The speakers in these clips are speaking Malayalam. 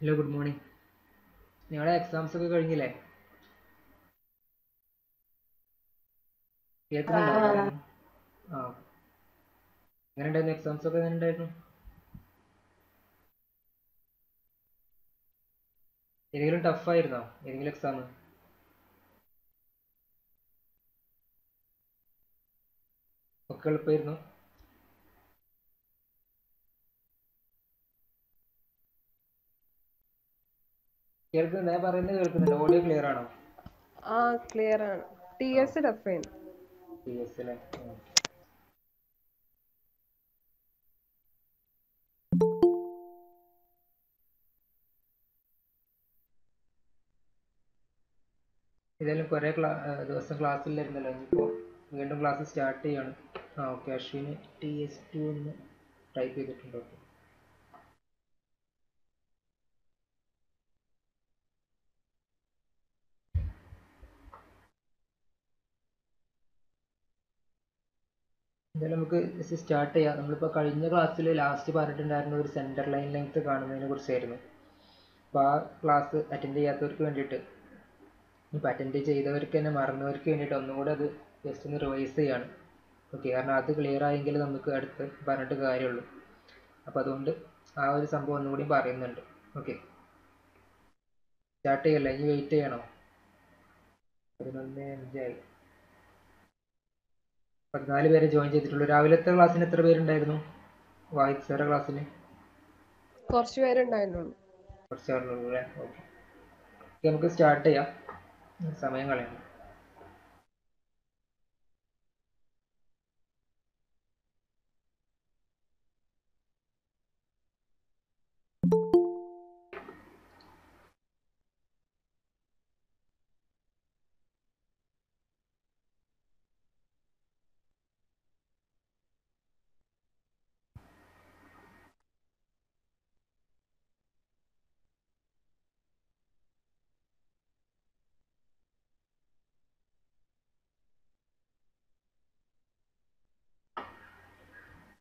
Hello, good morning. നിങ്ങളുടെ എക്സാംസ് ഒക്കെ കഴിഞ്ഞില്ലേ? കേൾക്കുന്നുണ്ടോ പറയുന്നത്? ആ, എങ്ങനെ ഉണ്ടായിരുന്നു എക്സാംസ് ഒക്കെ? എങ്ങനെ ഉണ്ടായിരുന്നു? ഏതെങ്കിലും ടഫ് ആയിരുന്നോ ഏതെങ്കിലും എക്സാം? ഒക്കെ എളുപ്പമായിരുന്നു? കേൾക്കുന്നുണ്ട്, ഞാൻ പറയുന്നത് കേൾക്കുന്നുണ്ട്? ഓഡിയോ ക്ലിയർ ആണോ? ആ ക്ലിയർ ആണ്. TS ടഫ് TS അല്ലേ? ഏതായാലും കുറേ ദിവസം ക്ലാസ്സിലായിരുന്നല്ലോ, ഇനിയിപ്പോൾ വീണ്ടും ക്ലാസ് സ്റ്റാർട്ട് ചെയ്യാണ്. ഓക്കെ, അശ്വിന് TS2 എന്ന് ടൈപ്പ് ചെയ്തിട്ടുണ്ട്. ഓക്കെ, എന്തായാലും നമുക്ക് സ്റ്റാർട്ട് ചെയ്യാം. നമ്മളിപ്പോൾ കഴിഞ്ഞ ക്ലാസ്സിൽ ലാസ്റ്റ് പറഞ്ഞിട്ടുണ്ടായിരുന്ന ഒരു സെൻറ്റർ ലൈൻ ലെങ്ത് കാണുന്നതിനെ കുറിച്ചായിരുന്നു. അപ്പോൾ ആ ക്ലാസ് അറ്റൻഡ് ചെയ്യാത്തവർക്ക് വേണ്ടിയിട്ട്, ഇപ്പോൾ അറ്റൻഡ് ചെയ്തവർക്ക് തന്നെ മറന്നവർക്ക് വേണ്ടിയിട്ട് ഒന്നുകൂടെ അത് ജസ്റ്റ് ഒന്ന് റിവൈസ് ചെയ്യാണ്. ഓക്കെ, കാരണം അത് ക്ലിയർ ആയെങ്കിൽ നമുക്ക് അടുത്ത് പറഞ്ഞിട്ട് കാര്യമുള്ളൂ. അപ്പോൾ അതുകൊണ്ട് ആ ഒരു സംഭവം ഒന്നുകൂടി പറയുന്നുണ്ട്. ഓക്കെ, സ്റ്റാർട്ട് ചെയ്യല്ലേ? ഇനി വെയിറ്റ് ചെയ്യണോ? 11:05. 14 പേരെ ജോയിൻ ചെയ്തിട്ടുള്ളൂ. രാവിലത്തെ ക്ലാസ്സിന് എത്ര പേരുണ്ടായിരുന്നു? വായിക് സാറെ ക്ലാസ്സിന് കുറച്ച് പേരുണ്ടായിരുന്നുള്ളൂ. കുറച്ചാളുള്ളൂ അല്ലേ? ഓക്കെ, നമുക്ക് സ്റ്റാർട്ട് ചെയ്യാം, സമയം കളയണം.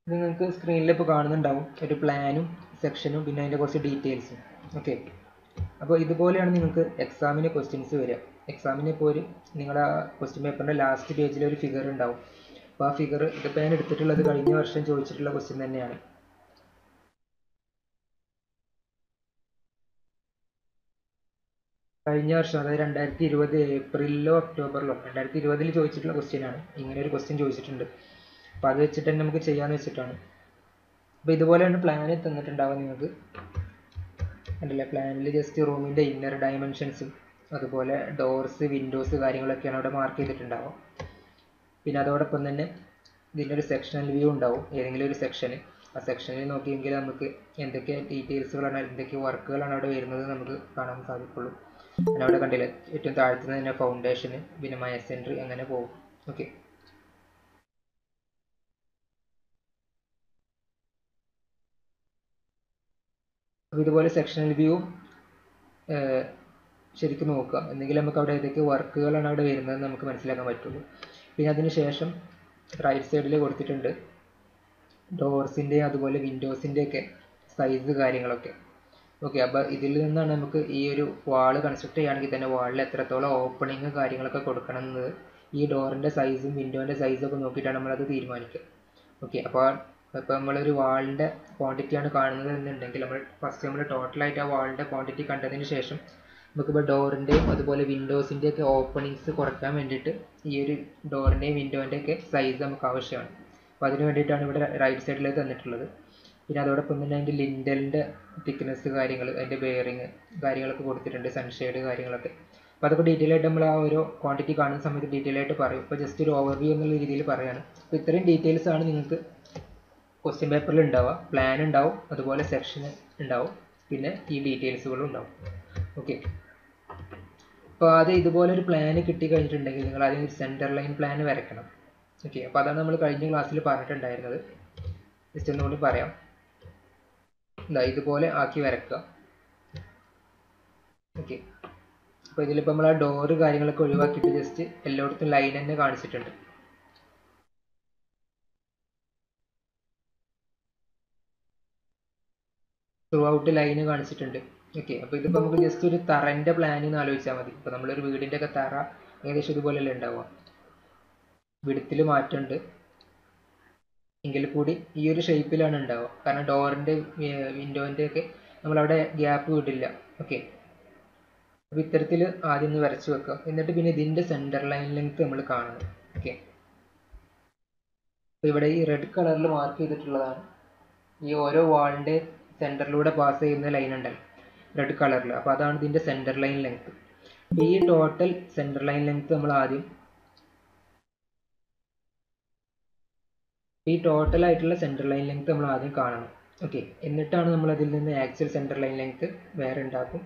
നിങ്ങൾക്ക് സ്ക്രീനിൽ ഇപ്പോൾ കാണുന്നുണ്ടാവും ഒരു പ്ലാനും സെക്ഷനും പിന്നെ അതിൻ്റെ കുറച്ച് ഡീറ്റെയിൽസും. ഓക്കെ, അപ്പോൾ ഇതുപോലെയാണ് നിങ്ങൾക്ക് എക്സാമിന് ക്വസ്റ്റ്യൻസ് വരിക. എക്സാമിന് ഇപ്പോൾ ഒരു നിങ്ങളുടെ ക്വസ്റ്റ്യൻ പേപ്പറിൻ്റെ ലാസ്റ്റ് പേജിൽ ഒരു ഫിഗർ ഉണ്ടാവും. അപ്പോൾ ആ ഫിഗർ ഇതിപ്പോൾ ഞാൻ എടുത്തിട്ടുള്ളത് കഴിഞ്ഞ വർഷം ചോദിച്ചിട്ടുള്ള ക്വസ്റ്റ്യൻ തന്നെയാണ്. കഴിഞ്ഞ വർഷം, അതായത് 2020 ഏപ്രിലിലോ ഒക്ടോബറിലോ 2020 ചോദിച്ചിട്ടുള്ള ക്വസ്റ്റ്യനാണ്. ഇങ്ങനെ ഒരു ക്വസ്റ്റ്യൻ ചോദിച്ചിട്ടുണ്ട്. അപ്പോൾ അത് വെച്ചിട്ട് തന്നെ നമുക്ക് ചെയ്യാമെന്ന് വെച്ചിട്ടാണ്. അപ്പോൾ ഇതുപോലെയാണ് പ്ലാൻ തന്നിട്ടുണ്ടാവുക നിങ്ങൾക്ക്. കണ്ടില്ലേ, പ്ലാനിൽ ജസ്റ്റ് റൂമിൻ്റെ ഇന്നർ ഡയമെൻഷൻസും അതുപോലെ ഡോർസ്, വിൻഡോസ് കാര്യങ്ങളൊക്കെയാണ് അവിടെ മാർക്ക് ചെയ്തിട്ടുണ്ടാവുക. പിന്നെ അതോടൊപ്പം തന്നെ ഇതിൻ്റെ ഒരു സെക്ഷണൽ വ്യൂ ഉണ്ടാവും, ഏതെങ്കിലും ഒരു സെക്ഷന്. ആ സെക്ഷനിൽ നോക്കിയെങ്കിൽ നമുക്ക് എന്തൊക്കെ ഡീറ്റെയിൽസുകളാണ്, എന്തൊക്കെ വർക്കുകളാണ് അവിടെ വരുന്നത് നമുക്ക് കാണാൻ സാധിക്കുള്ളൂ. പിന്നെ അവിടെ കണ്ടില്ലേ, ഏറ്റവും താഴ്ത്തുന്നത് തന്നെ ഫൗണ്ടേഷന്, പിന്നെ മയസെൻട്രി, അങ്ങനെ പോകും. ഓക്കെ, അപ്പോൾ ഇതുപോലെ സെക്ഷണൽ വ്യൂ ശരിക്കും നോക്കുക, എന്നെങ്കിൽ നമുക്ക് അവിടെ ഏതൊക്കെ വർക്കുകളാണ് അവിടെ വരുന്നത് നമുക്ക് മനസ്സിലാക്കാൻ പറ്റുള്ളൂ. പിന്നെ അതിന് ശേഷം റൈറ്റ് സൈഡിൽ കൊടുത്തിട്ടുണ്ട് ഡോർസിൻ്റെ അതുപോലെ വിൻഡോസിൻ്റെയൊക്കെ സൈസ് കാര്യങ്ങളൊക്കെ. ഓക്കെ, അപ്പോൾ ഇതിൽ നിന്നാണ് നമുക്ക് ഈ ഒരു വാൾ കൺസ്ട്രക്ട് ചെയ്യുകയാണെങ്കിൽ തന്നെ വാളിൽ എത്രത്തോളം ഓപ്പണിങ് കാര്യങ്ങളൊക്കെ കൊടുക്കണം എന്നത് ഈ ഡോറിൻ്റെ സൈസും വിൻഡോൻ്റെ സൈസും ഒക്കെ നോക്കിയിട്ടാണ് നമ്മളത് തീരുമാനിക്കുക. ഓക്കെ, അപ്പോൾ നമ്മളൊരു വാളിൻ്റെ ക്വാണ്ടിറ്റിയാണ് കാണുന്നത് എന്നുണ്ടെങ്കിൽ നമ്മൾ ഫസ്റ്റ് നമ്മൾ ടോട്ടലായിട്ട് ആ വാളിൻ്റെ ക്വാണ്ടിറ്റി കണ്ടതിന് ശേഷം നമുക്കിപ്പോൾ ഡോറിൻ്റെയും അതുപോലെ വിൻഡോസിൻ്റെയൊക്കെ ഓപ്പണിങ്സ് കുറയ്ക്കാൻ വേണ്ടിയിട്ട് ഈ ഒരു ഡോറിൻ്റെയും വിൻഡോൻ്റെയൊക്കെ സൈസ് നമുക്ക് ആവശ്യമാണ്. അപ്പോൾ അതിന് വേണ്ടിയിട്ടാണ് ഇവിടെ റൈറ്റ് സൈഡിൽ തന്നിട്ടുള്ളത്. പിന്നെ അതോടൊപ്പം തന്നെ അതിൻ്റെ ലിൻഡലിൻ്റെ തിക്നെസ് കാര്യങ്ങൾ, അതിൻ്റെ ബെയറിങ് കാര്യങ്ങളൊക്കെ കൊടുത്തിട്ടുണ്ട്, സൺഷെയ്ഡ് കാര്യങ്ങളൊക്കെ. അപ്പോൾ അതൊക്കെ ഡീറ്റെയിൽ ആയിട്ട് നമ്മൾ ആ ഓരോ ക്വാണ്ടിറ്റി കാണുന്ന സമയത്ത് ഡീറ്റെയിൽ ആയിട്ട് പറയും. ഇപ്പോൾ ജസ്റ്റ് ഒരു ഓവർവ്യൂ എന്നുള്ള രീതിയിൽ പറയുകയാണ്. അപ്പോൾ ഇത്രയും ഡീറ്റെയിൽസ് ആണ് നിങ്ങൾക്ക് ക്വസ്റ്റ്യൻ പേപ്പറിൽ ഉണ്ടാവുക. പ്ലാൻ ഉണ്ടാവും, അതുപോലെ സെക്ഷൻ ഉണ്ടാവും, പിന്നെ ഈ ഡീറ്റെയിൽസുകളും ഉണ്ടാവും. ഓക്കെ, അപ്പോൾ ആദ്യം ഇതുപോലെ ഒരു പ്ലാൻ കിട്ടി കഴിഞ്ഞിട്ടുണ്ടെങ്കിൽ നിങ്ങൾ ആദ്യം ഒരു സെൻറ്റർ ലൈൻ പ്ലാൻ വരയ്ക്കണം. ഓക്കെ, അപ്പോൾ അതാണ് നമ്മൾ കഴിഞ്ഞ ക്ലാസ്സിൽ പറഞ്ഞിട്ടുണ്ടായിരുന്നത്. ജസ്റ്റ് ഒന്നുകൂടി പറയാം. ഇതുപോലെ ആക്കി വരക്കുക. ഓക്കെ, അപ്പോൾ ഇതിലിപ്പോൾ നമ്മൾ ആ ഡോറ് കാര്യങ്ങളൊക്കെ ഒഴിവാക്കിയിട്ട് ജസ്റ്റ് എല്ലായിടത്തും ലൈൻ തന്നെ കാണിച്ചിട്ടുണ്ട്. ത്രൂ ഔട്ട് ലൈന് കാണിച്ചിട്ടുണ്ട്. ഓക്കെ, അപ്പോൾ ഇതിപ്പോൾ നമുക്ക് ജസ്റ്റ് ഒരു തറൻ്റെ പ്ലാനിന്ന് ആലോചിച്ചാൽ മതി. ഇപ്പോൾ നമ്മളൊരു വീടിൻ്റെ ഒക്കെ തറ ഏകദേശം ഇതുപോലെയല്ലേ ഉണ്ടാവുക. വിഡ്ത്തിൽ മാറ്റമുണ്ട് എങ്കിൽ കൂടി ഈ ഒരു ഷേപ്പിലാണ് ഉണ്ടാവുക. കാരണം ഡോറിൻ്റെ വിൻഡോൻ്റെ ഒക്കെ നമ്മളവിടെ ഗ്യാപ്പ് വിടില്ല. ഓക്കെ, അപ്പോൾ ഇത്തരത്തിൽ ആദ്യം ഒന്ന് വരച്ച് വെക്കുക. എന്നിട്ട് പിന്നെ ഇതിൻ്റെ സെൻറ്റർ ലൈൻ ലെങ്ത് നമ്മൾ കാണണം. ഓക്കെ, അപ്പോൾ ഇവിടെ ഈ റെഡ് കളറിൽ മാർക്ക് ചെയ്തിട്ടുള്ളതാണ് ഈ ഓരോ വാളിൻ്റെ സെൻറ്ററിലൂടെ പാസ് ചെയ്യുന്ന ലൈൻ ഉണ്ടല്ലോ റെഡ് കളറിൽ. അപ്പോൾ അതാണ് ഇതിൻ്റെ സെൻറ്റർ ലൈൻ ലെങ്ത്. അപ്പോൾ ഈ ടോട്ടൽ സെൻറ്റർ ലൈൻ ലെങ്ത് നമ്മൾ ആദ്യം ഈ ടോട്ടൽ ആയിട്ടുള്ള സെൻറ്റർ ലൈൻ ലെങ്ത് നമ്മൾ ആദ്യം കാണണം. ഓക്കെ, എന്നിട്ടാണ് നമ്മൾ അതിൽ നിന്ന് ആക്ച്വൽ സെൻറ്റർ ലൈൻ ലെങ്ത് വേറെ ഉണ്ടാക്കും.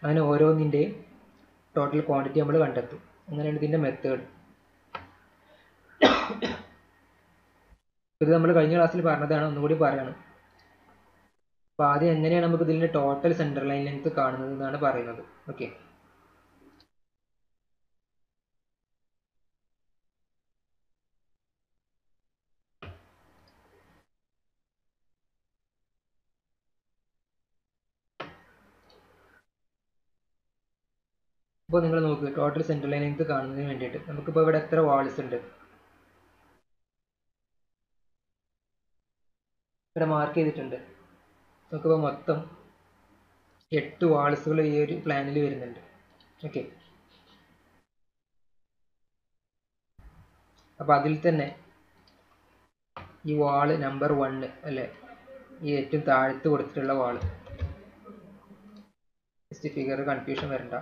അങ്ങനെ ഓരോന്നിൻ്റെയും ടോട്ടൽ ക്വാണ്ടിറ്റി നമ്മൾ കണ്ടെത്തും. അങ്ങനെയാണ് ഇതിൻ്റെ മെത്തേഡ്. ഇത് നമ്മൾ കഴിഞ്ഞ ക്ലാസ്സിൽ പറഞ്ഞതാണ്, ഒന്നുകൂടി പറയണം. അപ്പോൾ ആദ്യം എങ്ങനെയാണ് നമുക്ക് ഇതിൻ്റെ ടോട്ടൽ സെൻറ്റർ ലൈൻ ലെങ്ത് കാണുന്നത് എന്നാണ് പറയുന്നത്. ഓക്കെ, അപ്പോൾ നിങ്ങൾ നോക്കുക, ടോട്ടൽ സെൻറ്റർ ലൈൻ ലെങ്ത് കാണുന്നതിന് വേണ്ടിയിട്ട് നമുക്കിപ്പോൾ ഇവിടെ എത്ര വാൾസ് ഉണ്ട് ഇവിടെ മാർക്ക് ചെയ്തിട്ടുണ്ട്. നമുക്കിപ്പോൾ മൊത്തം 8 വാൾസുകൾ ഈ ഒരു പ്ലാനിൽ വരുന്നുണ്ട്. ഓക്കെ, അപ്പോൾ അതിൽ തന്നെ ഈ വാള് നമ്പർ 1 അല്ലേ, ഈ ഏറ്റവും താഴത്ത് കൊടുത്തിട്ടുള്ള വാള്, ജസ്റ്റ് ഫിഗർ കൺഫ്യൂഷൻ വരണ്ട.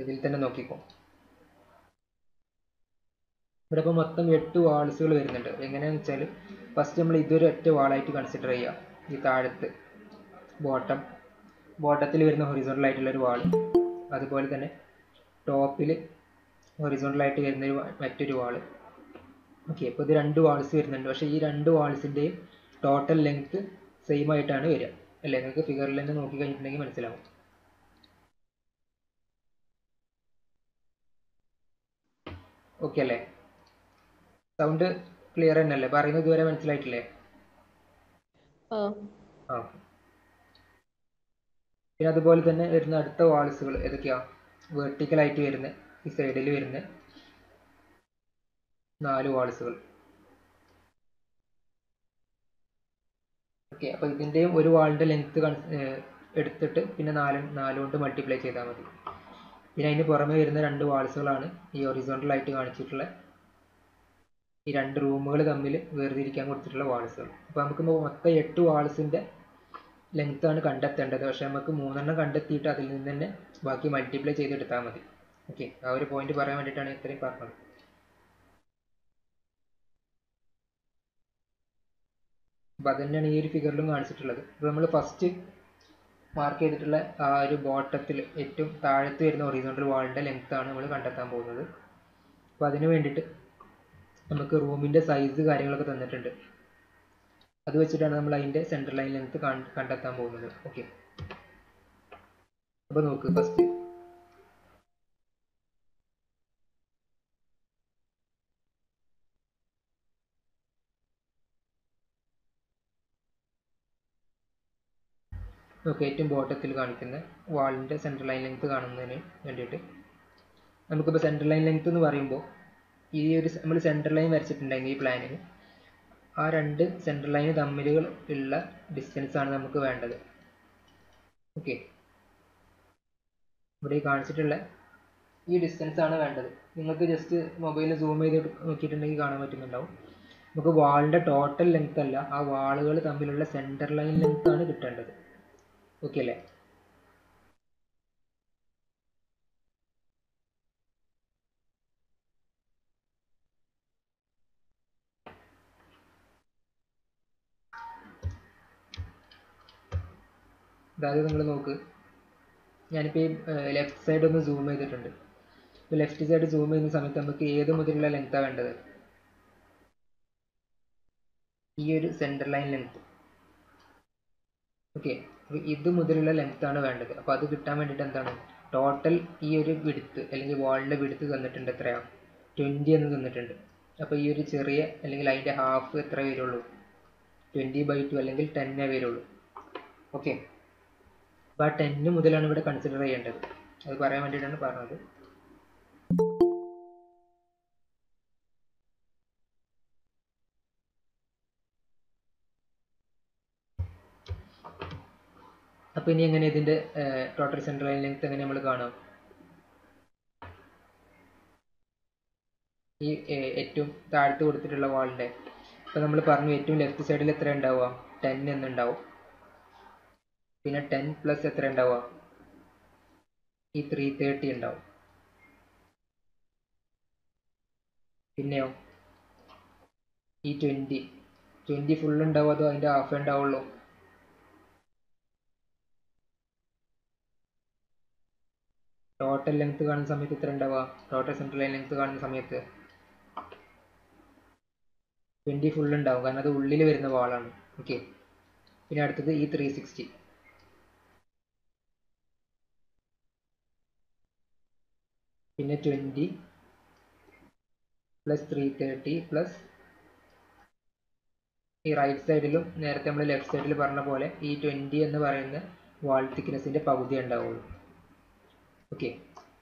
ഇതിൽ തന്നെ നോക്കിക്കോ. ഇവിടെ ഇപ്പോൾ മൊത്തം 8 വാൾസുകൾ വരുന്നുണ്ട്. എങ്ങനെയാണെന്ന് വെച്ചാൽ ഫസ്റ്റ് നമ്മൾ ഇതൊരു ഒറ്റ വാളായിട്ട് കൺസിഡർ ചെയ്യുക. ഈ താഴത്ത് ബോട്ടത്തിൽ വരുന്ന ഹൊറിസോണ്ടൽ ആയിട്ടുള്ളൊരു വാൾ, അതുപോലെ തന്നെ ടോപ്പിൽ ഹൊറിസോണ്ടൽ ആയിട്ട് വരുന്നൊരു മറ്റൊരു വാൾ. ഓക്കെ, അപ്പോൾ ഇത് 2 വാൾസ് വരുന്നുണ്ട്. പക്ഷേ ഈ 2 വാൾസിൻ്റെയും ടോട്ടൽ ലെങ്ത് സെയിം ആയിട്ടാണ് വരിക അല്ലേ. നിങ്ങൾക്ക് ഫിഗറിൽ തന്നെ നോക്കി കഴിഞ്ഞിട്ടുണ്ടെങ്കിൽ മനസ്സിലാവും. ഓക്കെ അല്ലേ, സൗണ്ട് ക്ലിയർ തന്നെയല്ലേ? പറയുന്നത് ഇതുവരെ മനസ്സിലായിട്ടില്ലേ? ആ, പിന്നെ അതുപോലെ തന്നെ വരുന്ന അടുത്ത വാൾസുകൾ ഏതൊക്കെയാ? വെർട്ടിക്കലായിട്ട് വരുന്ന ഈ സൈഡിൽ വരുന്ന 4 വാൾസുകൾ. ഓക്കെ, അപ്പോൾ ഇതിൻ്റെയും ഒരു വാളിൻ്റെ ലെങ്ത് എടുത്തിട്ട് പിന്നെ 4 കൊണ്ട് മൾട്ടിപ്ലൈ ചെയ്താൽ മതി. പിന്നെ അതിന് പുറമെ വരുന്ന 2 വാൾസുകളാണ് ഈ ഹൊറിസോണ്ടൽ ആയിട്ട് കാണിച്ചിട്ടുള്ള ഈ 2 റൂമുകൾ തമ്മിൽ വേർതിരിക്കാൻ കൊടുത്തിട്ടുള്ള വാൾസുകൾ. അപ്പോൾ നമുക്ക് മൊത്തം 8 വാൾസിൻ്റെ ലെങ്ത് ആണ് കണ്ടെത്തേണ്ടത്. പക്ഷേ നമുക്ക് 3 കണ്ടെത്തിയിട്ട് അതിൽ നിന്ന് തന്നെ ബാക്കി മൾട്ടിപ്ലൈ ചെയ്തെടുത്താൽ മതി. ഓക്കെ, ആ ഒരു പോയിന്റ് പറയാൻ വേണ്ടിയിട്ടാണ് ഇത്രയും പറഞ്ഞത്. അപ്പോൾ അത് തന്നെയാണ് ഈ ഒരു ഫിഗറിലും കാണിച്ചിട്ടുള്ളത്. ഇപ്പോൾ നമ്മൾ ഫസ്റ്റ് മാർക്ക് ചെയ്തിട്ടുള്ള ആ ഒരു ബോട്ടത്തിൽ ഏറ്റവും താഴത്ത് വരുന്ന ഹൊറിസോണ്ടൽ വാളിൻ്റെ ലെങ്ത് ആണ് നമ്മൾ കണ്ടെത്താൻ പോകുന്നത്. അപ്പോൾ അതിന് വേണ്ടിയിട്ട് നമുക്ക് റൂമിൻ്റെ സൈസ് കാര്യങ്ങളൊക്കെ തന്നിട്ടുണ്ട്. അത് വെച്ചിട്ടാണ് നമ്മൾ അതിൻ്റെ സെൻട്രൽ ലൈൻ ലെങ്ത് കണ്ടെത്താൻ പോകുന്നത്. ഓക്കെ, അപ്പോൾ നോക്ക് ഫസ്റ്റ് നോക്ക്, ഏറ്റവും ബോട്ടത്തിൽ കാണിക്കുന്ന വാളിൻ്റെ സെൻട്രൽ ലൈൻ ലെങ്ത് കാണുന്നതിന് വേണ്ടിയിട്ട് നമുക്കിപ്പോൾ സെൻട്രൽ ലൈൻ ലെങ്ത് എന്ന് പറയുമ്പോൾ ഈ ഒരു നമ്മൾ സെൻട്രൽ ലൈൻ വരച്ചിട്ടുണ്ടെങ്കിൽ ഈ പ്ലാനിന് ആ 2 സെൻട്രൽ ലൈൻ തമ്മിൽ ഉള്ള ഡിസ്റ്റൻസ് ആണ് നമുക്ക് വേണ്ടത്. ഓക്കെ, ഇവിടെ കാണിച്ചിട്ടുള്ള ഈ ഡിസ്റ്റൻസ് ആണ് വേണ്ടത്. നിങ്ങൾക്ക് ജസ്റ്റ് മൊബൈലിൽ സൂം ചെയ്ത് നോക്കിയിട്ടുണ്ടെങ്കിൽ കാണാൻ പറ്റുന്നുണ്ടാവും. നമുക്ക് വാളിൻ്റെ ടോട്ടൽ ലെങ്ത് അല്ല, ആ വാളുകൾ തമ്മിലുള്ള സെൻട്രൽ ലൈൻ ലെങ്ത് ആണ് കിട്ടേണ്ടത്. ഓക്കെ അല്ലേ? അതായത് നിങ്ങൾ നോക്ക്, ഞാനിപ്പോൾ ഈ ലെഫ്റ്റ് സൈഡ് ഒന്ന് സൂം ചെയ്തിട്ടുണ്ട്. ഇപ്പോൾ ലെഫ്റ്റ് സൈഡ് സൂം ചെയ്യുന്ന സമയത്ത് നമുക്ക് ഏത് മുതലുള്ള ലെങ്ത്താണ് വേണ്ടത്? ഈ ഒരു സെൻട്രൽ ലൈൻ ലെങ്ത്. ഓക്കെ, അപ്പോൾ ഇത് മുതലുള്ള ലെങ്ത് ആണ് വേണ്ടത്. അപ്പോൾ അത് കിട്ടാൻ വേണ്ടിയിട്ട് എന്താണ്, ടോട്ടൽ ഈ ഒരു വിഡ്ത്ത് അല്ലെങ്കിൽ വാളിൻ്റെ വിഡ്ത്ത് തന്നിട്ടുണ്ട്. എത്രയാണ്? 20 എന്ന് തന്നിട്ടുണ്ട്. അപ്പോൾ ഈ ഒരു ചെറിയ അല്ലെങ്കിൽ അതിൻ്റെ ഹാഫ് എത്ര വരുള്ളൂ? 20/2 അല്ലെങ്കിൽ 10 വരുള്ളൂ. ഓക്കെ, അപ്പോൾ ആ 10 മുതലാണ് ഇവിടെ കൺസിഡർ ചെയ്യേണ്ടത്. അത് പറയാൻ വേണ്ടിയിട്ടാണ് പറഞ്ഞത്. അപ്പോൾ ഇനി എങ്ങനെ ഇതിൻ്റെ ടോട്ടൽ സെൻട്രൽ ലൈൻ ലെങ്ത് എങ്ങനെ നമ്മൾ കാണാം? ഈ ഏറ്റവും താഴത്ത് കൊടുത്തിട്ടുള്ള വാളിൻ്റെ ഇപ്പോൾ നമ്മൾ പറഞ്ഞു ഏറ്റവും ലെഫ്റ്റ് സൈഡിൽ എത്ര ഉണ്ടാവുക? 10 എന്നുണ്ടാവും. പിന്നെ 10 പ്ലസ് എത്ര ഉണ്ടാവുക? ഈ 330 ഉണ്ടാവും. പിന്നെയോ ഈ 20 ഫുൾ ഉണ്ടാവും, അതോ അതിൻ്റെ ഹാഫ് ഉണ്ടാവുള്ളൂ? ടോട്ടൽ ലെങ്ത് കാണുന്ന സമയത്ത് എത്ര ഉണ്ടാവുക? ടോട്ടൽ സെൻട്രൽ ലൈൻ ലെങ്ത് കാണുന്ന സമയത്ത് 20 ഫുൾ ഉണ്ടാവും, കാരണം അത് ഉള്ളിൽ വരുന്ന വാളാണ്. ഓക്കെ, പിന്നെ അടുത്തത് ഈ 360. പിന്നെ 20 പ്ലസ് 330 പ്ലസ് ഈ റൈറ്റ് സൈഡിലും നേരത്തെ നമ്മൾ ലെഫ്റ്റ് സൈഡിൽ പറഞ്ഞ പോലെ ഈ 20 എന്ന് പറയുന്ന വാൾ തിക്നെസ്സിൻ്റെ പകുതി ഉണ്ടാവുള്ളൂ. ഓക്കെ,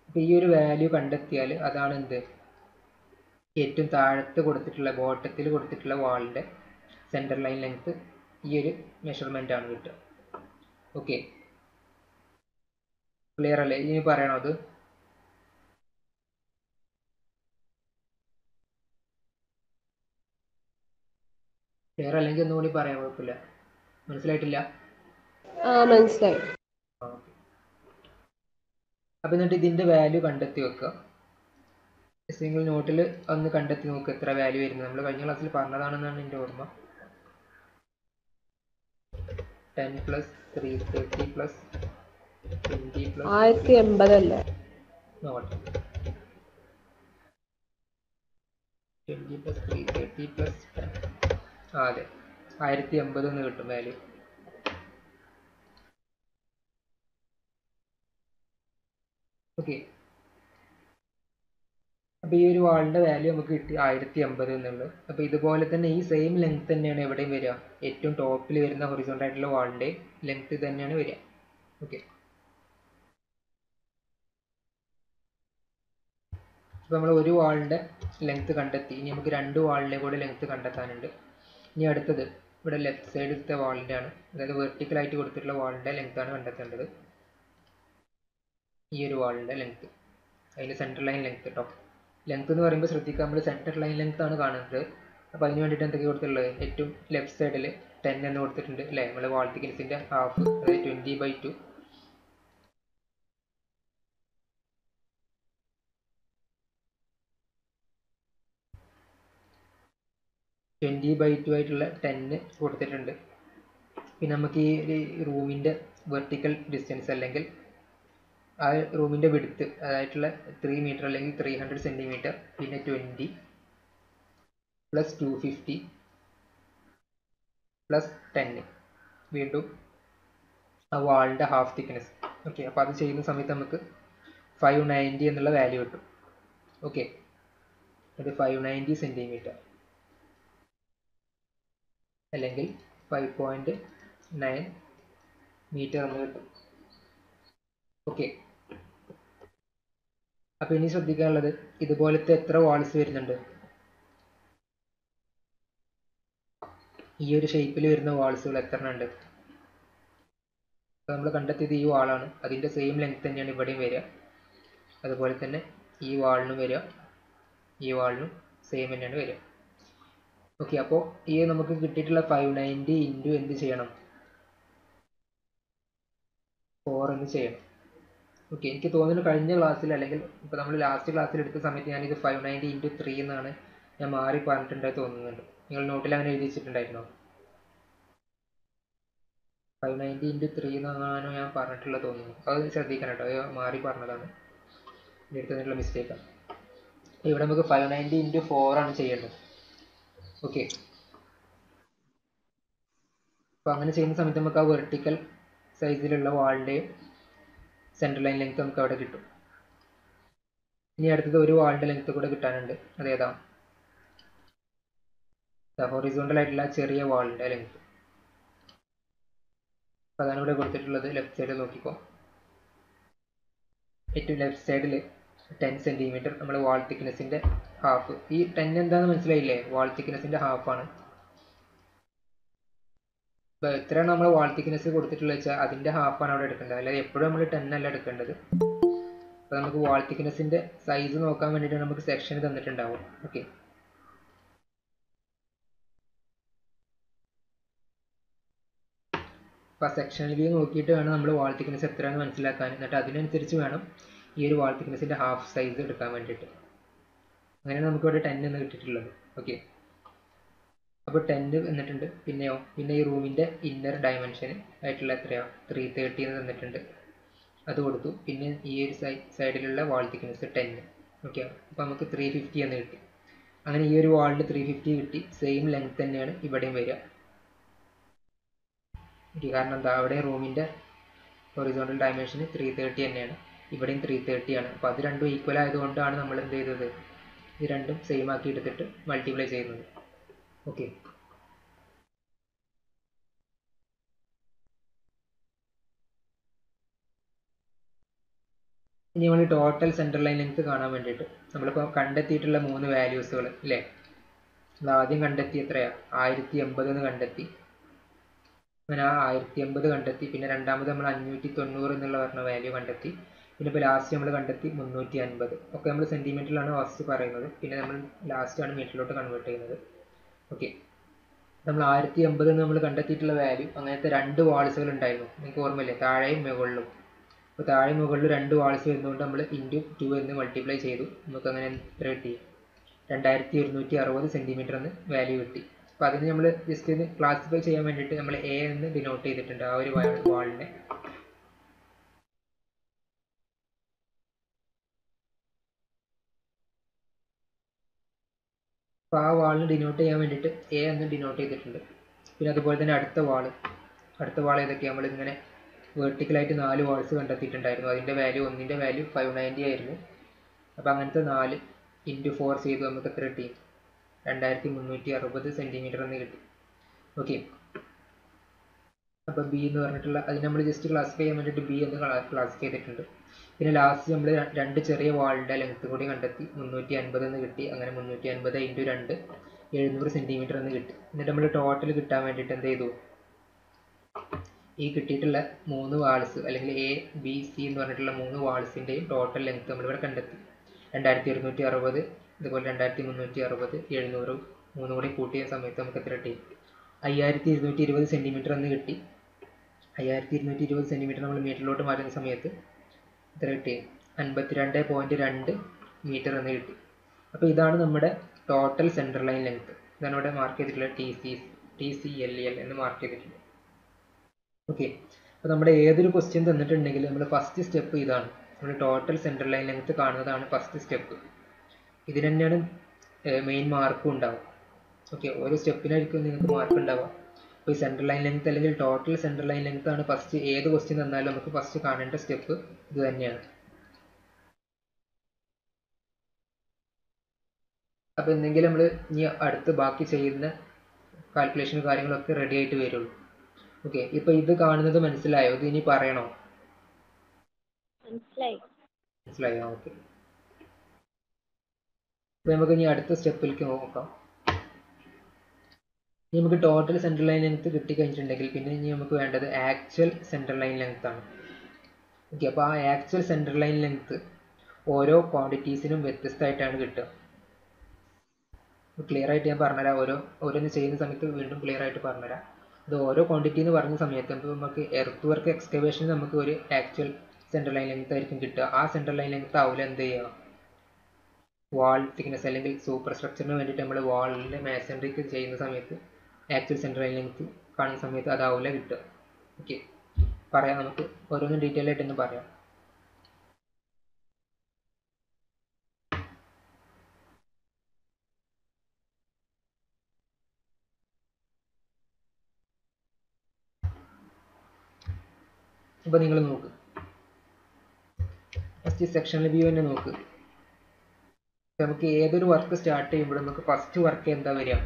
അപ്പോൾ ഈ ഒരു വാല്യൂ കണ്ടെത്തിയാൽ അതാണ് എന്ത്? ഏറ്റവും താഴത്ത് കൊടുത്തിട്ടുള്ള ബോട്ടത്തിൽ കൊടുത്തിട്ടുള്ള വാളിൻ്റെ സെൻറ്റർ ലൈൻ ലെങ്ത് ഈ ഒരു മെഷർമെൻ്റ് ആണ് കിട്ടുക. ഓക്കെ, ക്ലിയർ അല്ലേ? ഇനി പറയണോ അത്? ക്ലിയർ അല്ലെങ്കിൽ ഒന്നുകൂടി പറയാൻ, കുഴപ്പമില്ല. മനസ്സിലായിട്ടില്ല? മനസ്സിലായി. ഓക്കെ, അപ്പോൾ എന്നിട്ട് ഇതിൻ്റെ വാല്യൂ കണ്ടെത്തി വെക്കുക. നിങ്ങൾ നോട്ടിൽ ഒന്ന് കണ്ടെത്തി നോക്കുക എത്ര വാല്യൂ വരുന്നത്. നമ്മൾ കഴിഞ്ഞ ക്ലാസ്സിൽ പറഞ്ഞതാണെന്നാണ് എൻ്റെ ഓർമ്മ. 10 പ്ലസ് 330 പ്ലസ് 20 പ്ലസ് 1080 അല്ലേ? നോട്ടെ 20 പ്ലസ് 330 പ്ലസ് 10. അതെ, 1080 എന്ന് കിട്ടും വാല്യൂ. ഓക്കെ, അപ്പോൾ ഈ ഒരു വാളിൻ്റെ വാല്യൂ നമുക്ക് കിട്ടി 1080 എന്നുള്ളത്. അപ്പോൾ ഇതുപോലെ തന്നെ ഈ സെയിം ലെങ്ത് തന്നെയാണ് എവിടെയും വരിക. ഏറ്റവും ടോപ്പിൽ വരുന്ന ഹൊറിസോണ്ടൽ ആയിട്ടുള്ള വാളിൻ്റെ ലെങ്ത് തന്നെയാണ് വരിക. ഓക്കെ, അപ്പോൾ നമ്മൾ ഒരു വാളിൻ്റെ ലെങ്ത് കണ്ടെത്തി. ഇനി നമുക്ക് രണ്ട് വാളിൻ്റെ കൂടെ ലെങ്ത് കണ്ടെത്താനുണ്ട്. ഇനി അടുത്തത് ഇവിടെ ലെഫ്റ്റ് സൈഡിലത്തെ വാളിൻ്റെ ആണ്, അതായത് വെർട്ടിക്കലായിട്ട് കൊടുത്തിട്ടുള്ള വാളിൻ്റെ ലെങ്ത്താണ് കണ്ടെത്തേണ്ടത്. ഈ ഒരു വാളിൻ്റെ ലെങ്ത്, അതിൻ്റെ സെൻട്രൽ ലൈൻ ലെങ്ത് കേട്ടോ. ലെങ്ത് എന്ന് പറയുമ്പോൾ ശ്രദ്ധിക്കുക, നമ്മൾ സെൻട്രൽ ലൈൻ ലെങ്ത് ആണ് കാണുന്നത്. അപ്പോൾ അതിന് വേണ്ടിയിട്ട് എന്തൊക്കെ കൊടുത്തിട്ടുള്ളത്? ഏറ്റവും ലെഫ്റ്റ് സൈഡിൽ 10 എന്ന് കൊടുത്തിട്ടുണ്ട് അല്ലേ? നമ്മൾ വാൾ തിക്നെസ്സിൻ്റെ ഹാഫ്, അതായത് 20/2. ആയിട്ടുള്ള 10 കൊടുത്തിട്ടുണ്ട്. പിന്നെ നമുക്ക് ഈ റൂമിൻ്റെ വെർട്ടിക്കൽ ഡിസ്റ്റൻസ് അല്ലെങ്കിൽ ആ റൂമിൻ്റെ വിഡ്ത്ത് അതായിട്ടുള്ള 3 മീറ്റർ അല്ലെങ്കിൽ 300 സെൻറ്റിമീറ്റർ. പിന്നെ 20 പ്ലസ് 250 പ്ലസ് 10 വീണ്ടും ആ വാളിൻ്റെ ഹാഫ് തിക്നെസ്. ഓക്കെ, അപ്പോൾ അത് ചെയ്യുന്ന സമയത്ത് നമുക്ക് 590 എന്നുള്ള വാല്യൂ കിട്ടും. ഓക്കെ, അത് 590 സെൻറ്റിമീറ്റർ അല്ലെങ്കിൽ 5.9 മീറ്റർ എന്ന് കിട്ടും. ഓക്കെ, അപ്പോൾ ഇനി ശ്രദ്ധിക്കാനുള്ളത് ഇതുപോലത്തെ എത്ര വാൾസ് വരുന്നുണ്ട്? ഈ ഒരു ഷേപ്പിൽ വരുന്ന വാൾസുകൾ എത്ര എണ്ണം ഉണ്ട്? അപ്പോൾ നമ്മൾ കണ്ടെത്തിയത് ഈ വാളാണ്, അതിൻ്റെ സെയിം ലെങ്ത് തന്നെയാണ് ഇവിടെയും വരിക. അതുപോലെ തന്നെ ഈ വാളിനും വരിക, ഈ വാളിനും സെയിം തന്നെയാണ് വരിക. ഓക്കെ, അപ്പോൾ ഈ നമുക്ക് കിട്ടിയിട്ടുള്ള 590 ഇൻറ്റു എന്ത് ചെയ്യണം? 4 എന്ന് ചെയ്യണം. ഓക്കെ, എനിക്ക് തോന്നുന്നു കഴിഞ്ഞ ക്ലാസ്സിൽ അല്ലെങ്കിൽ ഇപ്പോൾ നമ്മൾ ലാസ്റ്റ് ക്ലാസ്സിൽ എടുത്ത സമയത്ത് ഞാനിത് 590 ഇൻറ്റു 3 എന്നാണ് ഞാൻ മാറി പറഞ്ഞിട്ടുണ്ടായി തോന്നുന്നുണ്ട്. നിങ്ങൾ നോട്ടിൽ അങ്ങനെ എഴുതി വെച്ചിട്ടുണ്ടായിരുന്നോ? 590 ഇൻറ്റു 3 എന്നാണ് ഞാൻ പറഞ്ഞിട്ടുള്ളത് തോന്നുന്നു. അത് ശ്രദ്ധിക്കണം കേട്ടോ, അത് മാറി പറഞ്ഞതാണ്, എടുത്തതിനുള്ള മിസ്റ്റേക്കാണ്. ഇവിടെ നമുക്ക് 590 ഇൻറ്റു 4 ആണ് ചെയ്യേണ്ടത്. ഓക്കെ, അപ്പോൾ അങ്ങനെ ചെയ്യുന്ന സമയത്ത് നമുക്ക് ആ വെർട്ടിക്കൽ സൈസിലുള്ള വാളിൻ്റെയും സെൻട്രൽ ലൈൻ ലെങ്ത് നമുക്ക് അവിടെ കിട്ടും. ഇനി അടുത്തത് ഒരു വാളിൻ്റെ ലെങ്ത് കൂടെ കിട്ടാനുണ്ട്. അതേതാ? ഹൊറിസോണ്ടൽ ആയിട്ടുള്ള ചെറിയ വാളിൻ്റെ ലെങ്ത്. അപ്പോൾ അതാണ് ഇവിടെ കൊടുത്തിട്ടുള്ളത്. ലെഫ്റ്റ് സൈഡിൽ നോക്കിക്കോ. ഏറ്റവും ലെഫ്റ്റ് സൈഡിൽ 10 സെൻറ്റിമീറ്റർ നമ്മൾ വാൾ തിക്നെസ്സിൻ്റെ ഹാഫ്. ഈ 10 എന്താണെന്ന് മനസ്സിലായില്ലേ? വാൾ തിക്നെസ്സിൻ്റെ ഹാഫാണ്. ഇപ്പോൾ എത്രയാണ് നമ്മൾ വാൾ തിക്നെസ് കൊടുത്തിട്ടുള്ളത് വെച്ചാൽ അതിൻ്റെ ഹാഫാണ് അവിടെ എടുക്കേണ്ടത്. അല്ലാതെ എപ്പോഴും നമ്മൾ 10 അല്ല എടുക്കേണ്ടത്. അപ്പോൾ നമുക്ക് വാൾ തിക്നെസ്സിൻ്റെ സൈസ് നോക്കാൻ വേണ്ടിയിട്ട് നമുക്ക് സെക്ഷൻ തന്നിട്ടുണ്ടാവും. ഓക്കെ, അപ്പോൾ ആ സെക്ഷണൽ വ്യൂ നോക്കിയിട്ട് വേണം നമ്മൾ വാൾ തിക്നെസ് എത്രയാണെന്ന് മനസ്സിലാക്കാൻ. എന്നിട്ട് അതിനനുസരിച്ച് വേണം ഈ ഒരു വാൾ തിക്നെസ്സിൻ്റെ ഹാഫ് സൈസ് എടുക്കാൻ വേണ്ടിയിട്ട്. അങ്ങനെ നമുക്കിവിടെ 10 എന്ന് കിട്ടിയിട്ടുള്ളത്. ഓക്കെ, അപ്പോൾ 10 എന്നിട്ടുണ്ട്. പിന്നെ ഈ റൂമിൻ്റെ ഇന്നർ ഡയമെൻഷൻ ആയിട്ടുള്ള എത്രയാണ് 330 എന്ന് തന്നിട്ടുണ്ട്, അത് കൊടുത്തു. പിന്നെ ഈ ഒരു സൈഡിലുള്ള വാൾ തിക്നെസ് 10. ഓക്കെ, അപ്പോൾ നമുക്ക് 350 എന്ന് കിട്ടി. അങ്ങനെ ഈ ഒരു വാളിൽ 350 കിട്ടി. സെയിം ലെങ്ത് തന്നെയാണ് ഇവിടെയും വരിക. ഓക്കെ, കാരണം എന്താ, അവിടെ റൂമിൻ്റെ ഹൊറിസോണ്ടൽ ഡയമെൻഷൻ 330 തന്നെയാണ്, ഇവിടെയും 330 ആണ്. അപ്പോൾ അത് രണ്ടും ഈക്വൽ ആയതുകൊണ്ടാണ് നമ്മൾ എന്ത് ചെയ്തത്, ഇത് രണ്ടും സെയിം ആക്കി എടുത്തിട്ട് മൾട്ടിപ്ലൈ ചെയ്യുന്നത്. ഓക്കെ, ഇനി നമ്മൾ ടോട്ടൽ സെൻട്രൽ ലൈൻ ലെങ്ത് കാണാൻ വേണ്ടിയിട്ട് നമ്മളിപ്പോൾ കണ്ടെത്തിയിട്ടുള്ള 3 വാല്യൂസുകൾ അല്ലേ. നമ്മൾ ആദ്യം കണ്ടെത്തി എത്രയാണ്, 1080 എന്ന് കണ്ടെത്തി. അങ്ങനെ ആ 1080 കണ്ടെത്തി. പിന്നെ രണ്ടാമത് നമ്മൾ 590 എന്നുള്ള പറഞ്ഞ വാല്യൂ കണ്ടെത്തി. പിന്നെ ഇപ്പോൾ ലാസ്റ്റ് നമ്മൾ കണ്ടെത്തി 350. ഒക്കെ നമ്മൾ സെൻറ്റിമീറ്ററിലാണ് ഫസ്റ്റ് പറയുന്നത്, പിന്നെ നമ്മൾ ലാസ്റ്റാണ് മീറ്ററിലോട്ട് കൺവേർട്ട് ചെയ്യുന്നത്. ഓക്കെ, നമ്മൾ 1080 എന്ന് നമ്മൾ കണ്ടെത്തിയിട്ടുള്ള വാല്യൂ അങ്ങനത്തെ 2 വാൾസുകൾ ഉണ്ടായിരുന്നു, നിങ്ങൾക്ക് ഓർമ്മയില്ലേ, താഴെയും മുകളിലും. അപ്പോൾ താഴെ മുകളിൽ 2 വാൾസ് വരുന്നതുകൊണ്ട് നമ്മൾ × 2 എന്ന് മൾട്ടിപ്ലൈ ചെയ്തു. നമുക്ക് അങ്ങനെ എത്ര കിട്ടി, 2260 സെൻറ്റിമീറ്റർ എന്ന് വാല്യൂ കിട്ടി. അപ്പോൾ അതിന് നമ്മൾ ജസ്റ്റ് ഒന്ന് ക്ലാസിഫൈ ചെയ്യാൻ വേണ്ടിയിട്ട് നമ്മൾ എ എന്ന് ഡിനോട്ട് ചെയ്തിട്ടുണ്ട് ആ ഒരു വാളിനെ. അപ്പോൾ ആ വാളിന് ഡിനോട്ട് ചെയ്യാൻ വേണ്ടിയിട്ട് എ എന്ന് ഡിനോട്ട് ചെയ്തിട്ടുണ്ട്. പിന്നെ അതുപോലെ തന്നെ അടുത്ത വാൾ ഏതൊക്കെയാണ്, നമ്മളിങ്ങനെ വെർട്ടിക്കലായിട്ട് 4 വാൾസ് കണ്ടെത്തിയിട്ടുണ്ടായിരുന്നു. അതിൻ്റെ വാല്യൂ, ഒന്നിൻ്റെ വാല്യൂ 590 ആയിരുന്നു. അപ്പോൾ അങ്ങനത്തെ 4 × 4 ചെയ്തു നമുക്ക് എത്ര കിട്ടി, 2360 സെൻറ്റിമീറ്റർ എന്ന് കിട്ടി. ഓക്കെ, അപ്പോൾ ബി എന്ന് പറഞ്ഞിട്ടുള്ള അതിന് നമ്മൾ ജസ്റ്റ് ക്ലാസിഫൈ ചെയ്യാൻ വേണ്ടിയിട്ട് ബി എന്ന് ക്ലാസിഫൈ ചെയ്തിട്ടുണ്ട്. പിന്നെ ലാസ്റ്റ് നമ്മൾ 2 ചെറിയ വാളിൻ്റെ ലെങ്ത് കൂടി കണ്ടെത്തി, 350 എന്ന് കിട്ടി. അങ്ങനെ 350 × 2 700 സെൻറ്റിമീറ്റർ എന്ന് കിട്ടി. എന്നിട്ട് നമ്മൾ ടോട്ടൽ കിട്ടാൻ വേണ്ടിയിട്ട് എന്ത് ചെയ്തു, ഈ കിട്ടിയിട്ടുള്ള 3 വാൾസ് അല്ലെങ്കിൽ എ ബി സി എന്ന് പറഞ്ഞിട്ടുള്ള 3 വാൾസിൻ്റെയും ടോട്ടൽ ലെങ്ത് നമ്മളിവിടെ കണ്ടെത്തി. 2260, ഇതുപോലെ 2360, 700, 3 കൂടി കൂട്ടിയ സമയത്ത് നമുക്ക് എത്ര കിട്ടി, 5220 സെൻറ്റിമീറ്റർ എന്ന് കിട്ടി. 5220 സെൻറ്റിമീറ്റർ നമ്മൾ മീറ്ററിലോട്ട് മാറ്റുന്ന സമയത്ത് എത്ര കിട്ടി, 52.2 മീറ്റർ എന്ന് കിട്ടി. അപ്പോൾ ഇതാണ് നമ്മുടെ ടോട്ടൽ സെൻട്രൽ ലൈൻ ലെങ്ത്. ഇതാണ് ഇവിടെ മാർക്ക് ചെയ്തിട്ടുള്ളത്, TCLL എന്ന് മാർക്ക് ചെയ്തിട്ടുണ്ട്. ഓക്കെ, അപ്പോൾ നമ്മുടെ ഏതൊരു ക്വസ്റ്റ്യൻ തന്നിട്ടുണ്ടെങ്കിൽ നമ്മൾ ഫസ്റ്റ് സ്റ്റെപ്പ് ഇതാണ്, നമ്മൾ ടോട്ടൽ സെൻട്രൽ ലൈൻ ലെങ്ത് കാണുന്നതാണ് ഫസ്റ്റ് സ്റ്റെപ്പ്. ഇതിന് തന്നെയാണ് മെയിൻ മാർക്കും ഉണ്ടാവും. ഓക്കെ, ഓരോ സ്റ്റെപ്പിനായിരിക്കും നിങ്ങൾക്ക് മാർക്ക് ഉണ്ടാവുക. അപ്പോൾ ഈ സെൻട്രൽ ലൈൻ ലെങ്ത് അല്ലെങ്കിൽ ടോട്ടൽ സെൻട്രൽ ലൈൻ ലെങ്ത് ആണ് ഫസ്റ്റ്. ഏത് ക്വസ്റ്റ്യൻ തന്നാലും നമുക്ക് ഫസ്റ്റ് കാണേണ്ട സ്റ്റെപ്പ് ഇത് തന്നെയാണ്. അപ്പോൾ എന്തെങ്കിലും നമ്മൾ ഇനി അടുത്ത് ബാക്കി ചെയ്യുന്ന കാൽക്കുലേഷനും കാര്യങ്ങളൊക്കെ റെഡി ആയിട്ട് വരുള്ളൂ. ഓക്കെ, ഇപ്പോൾ ഇത് കാണുന്നത് മനസ്സിലായോ, ഇത് ഇനി പറയണോ? മനസ്സിലായോ? ഓക്കെ, അപ്പോൾ നമുക്ക് ഇനി അടുത്ത സ്റ്റെപ്പിലേക്ക് നോക്കാം. ഇനി നമുക്ക് ടോട്ടൽ സെൻട്രൽ ലൈൻ ലെങ്ത് കിട്ടിക്കഴിഞ്ഞിട്ടുണ്ടെങ്കിൽ പിന്നെ ഇനി നമുക്ക് വേണ്ടത് ആക്ച്വൽ സെൻട്രൽ ലൈൻ ലെങ്ത് ആണ്. ഓക്കെ, അപ്പോൾ ആ ആക്ച്വൽ സെൻട്രൽ ലൈൻ ലെങ്ത് ഓരോ ക്വാണ്ടിറ്റീസിനും വ്യത്യസ്തമായിട്ടാണ് കിട്ടുക. ക്ലിയർ ആയിട്ട് ഞാൻ പറഞ്ഞുതരാം, ഓരോന്ന് ചെയ്യുന്ന സമയത്ത് വീണ്ടും ക്ലിയർ ആയിട്ട് പറഞ്ഞുതരാം. ഇത് ഓരോ ക്വാണ്ടിറ്റി എന്ന് പറഞ്ഞ സമയത്ത് നമുക്ക് എർത്ത് വർക്ക് എക്സ്കവേഷൻ നമുക്ക് ഒരു ആക്ച്വൽ സെൻട്രൽ ലൈൻ ലെങ്ത് ആയിരിക്കും കിട്ടുക. ആ സെൻട്രൽ ലൈൻ ലെങ്ത് ആവില്ല എന്ത് ചെയ്യുക, വാൾ തിക്നെസ് അല്ലെങ്കിൽ സൂപ്പർ സ്ട്രക്ചറിന് വേണ്ടിയിട്ട് നമ്മൾ വാളിൻ്റെ മാസൻട്രിക്ക് ചെയ്യുന്ന സമയത്ത് ആക്ച്വൽ സെൻട്രൽ ലൈൻ ലെങ്ത് കാണുന്ന സമയത്ത് അതാവില്ല കിട്ടുക. ഓക്കെ, പറയാം, നമുക്ക് ഓരോന്നും ഡീറ്റെയിൽ ആയിട്ടൊന്ന് പറയാം. അപ്പോൾ നിങ്ങൾ നോക്ക്, ഫസ്റ്റ് സെക്ഷണൽ വ്യൂ തന്നെ നോക്ക്. നമുക്ക് ഏതൊരു വർക്ക് സ്റ്റാർട്ട് ചെയ്യുമ്പോഴും നമുക്ക് ഫസ്റ്റ് വർക്ക് എന്താ വരിക,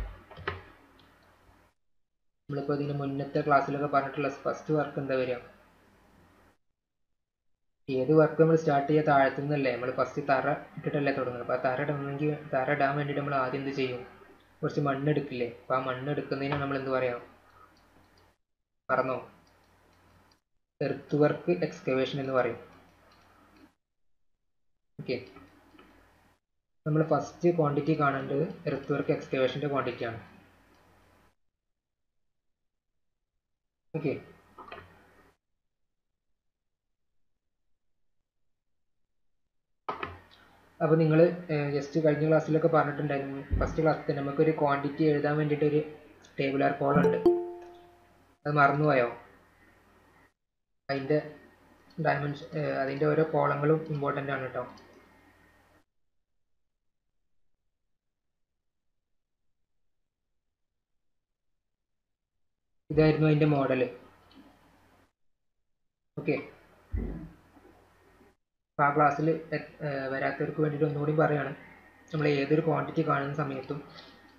നമ്മളിപ്പോൾ ഇതിന് മുന്നത്തെ ക്ലാസ്സിലൊക്കെ പറഞ്ഞിട്ടുള്ള ഫസ്റ്റ് വർക്ക് എന്താ വരിക? ഏത് വർക്ക് നമ്മൾ സ്റ്റാർട്ട് ചെയ്യുക താഴത്തു നിന്നല്ലേ? നമ്മൾ ഫസ്റ്റ് തറ ഇട്ടിട്ടല്ലേ തുടങ്ങുന്നത്. അപ്പോൾ ആ തറ ഇടാൻ വേണ്ടിയിട്ട് നമ്മൾ ആദ്യം എന്ത് ചെയ്യും? കുറച്ച് മണ്ണ് എടുക്കില്ലേ? അപ്പോൾ ആ മണ്ണ് എടുക്കുന്നതിന് നമ്മൾ എന്ത് പറയാം? മറന്നോ? എർത്ത് വർക്ക് എക്സ്കവേഷൻ എന്ന് പറയും. ഓക്കെ, നമ്മൾ ഫസ്റ്റ് ക്വാണ്ടിറ്റി കാണേണ്ടത് എർത്ത് വർക്ക് എക്സ്കവേഷൻ്റെ ക്വാണ്ടിറ്റി ആണ്. ഓക്കെ, അപ്പോൾ നിങ്ങൾ ജസ്റ്റ് കഴിഞ്ഞ ക്ലാസ്സിലൊക്കെ പറഞ്ഞിട്ടുണ്ടായിരുന്നു, ഫസ്റ്റ് ക്ലാസ്സിൽ തന്നെ നമുക്കൊരു ക്വാണ്ടിറ്റി എഴുതാൻ വേണ്ടിയിട്ട് ഒരു ടേബിളാർ കോളം ഉണ്ട്. അത് മറന്നുപോയോ? അതിൻ്റെ ഡയമെൻഷൻ, അതിൻ്റെ ഓരോ കോളങ്ങളും ഇമ്പോർട്ടൻ്റ് ആണ് കേട്ടോ. ഇതായിരുന്നു അതിൻ്റെ മോഡൽ. ഓക്കെ, അപ്പോൾ ആ ക്ലാസ്സിൽ വരാത്തവർക്ക് വേണ്ടിയിട്ട് ഒന്നുകൂടി പറയുകയാണ്, നമ്മൾ ഏതൊരു ക്വാണ്ടിറ്റി കാണുന്ന സമയത്തും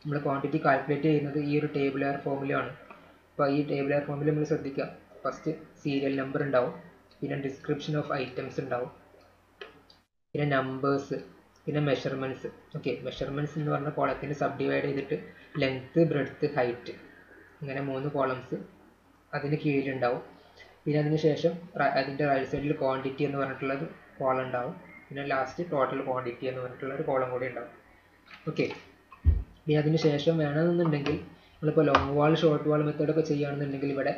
നമ്മൾ ക്വാണ്ടിറ്റി കാൽക്കുലേറ്റ് ചെയ്യുന്നത് ഈ ഒരു ടേബിളാർ ഫോമിലാണ്. അപ്പോൾ ഈ ടേബിളാർ ഫോമിൽ നമ്മൾ ശ്രദ്ധിക്കുക, ഫസ്റ്റ് സീരിയൽ നമ്പർ ഉണ്ടാവും, പിന്നെ ഡിസ്ക്രിപ്ഷൻ ഓഫ് ഐറ്റംസ് ഉണ്ടാവും, പിന്നെ നമ്പേഴ്സ്, പിന്നെ മെഷർമെൻറ്റ്സ്. ഓക്കെ, മെഷർമെൻറ്റ്സ് എന്ന് പറഞ്ഞ കോളത്തിന് സബ് ഡിവൈഡ് ചെയ്തിട്ട് ലെങ്ത്ത്, ബ്രെഡ്ത്ത്, ഹൈറ്റ്, ഇങ്ങനെ 3 കോളംസ് അതിന് കീഴിലുണ്ടാവും. പിന്നെ അതിന് ശേഷം അതിൻ്റെ റൈറ്റ് സൈഡിൽ ക്വാണ്ടിറ്റി എന്ന് പറഞ്ഞിട്ടുള്ളൊരു കോളം ഉണ്ടാവും. പിന്നെ ലാസ്റ്റ് ടോട്ടൽ ക്വാണ്ടിറ്റി എന്ന് പറഞ്ഞിട്ടുള്ളൊരു കോളം കൂടി ഉണ്ടാവും. ഓക്കെ, പിന്നെ അതിന് ശേഷം വേണമെന്നുണ്ടെങ്കിൽ നമ്മളിപ്പോൾ ലോങ് വാൾ ഷോർട്ട് വാൾ മെത്തേഡൊക്കെ ചെയ്യുകയാണെന്നുണ്ടെങ്കിൽ ഇവിടെ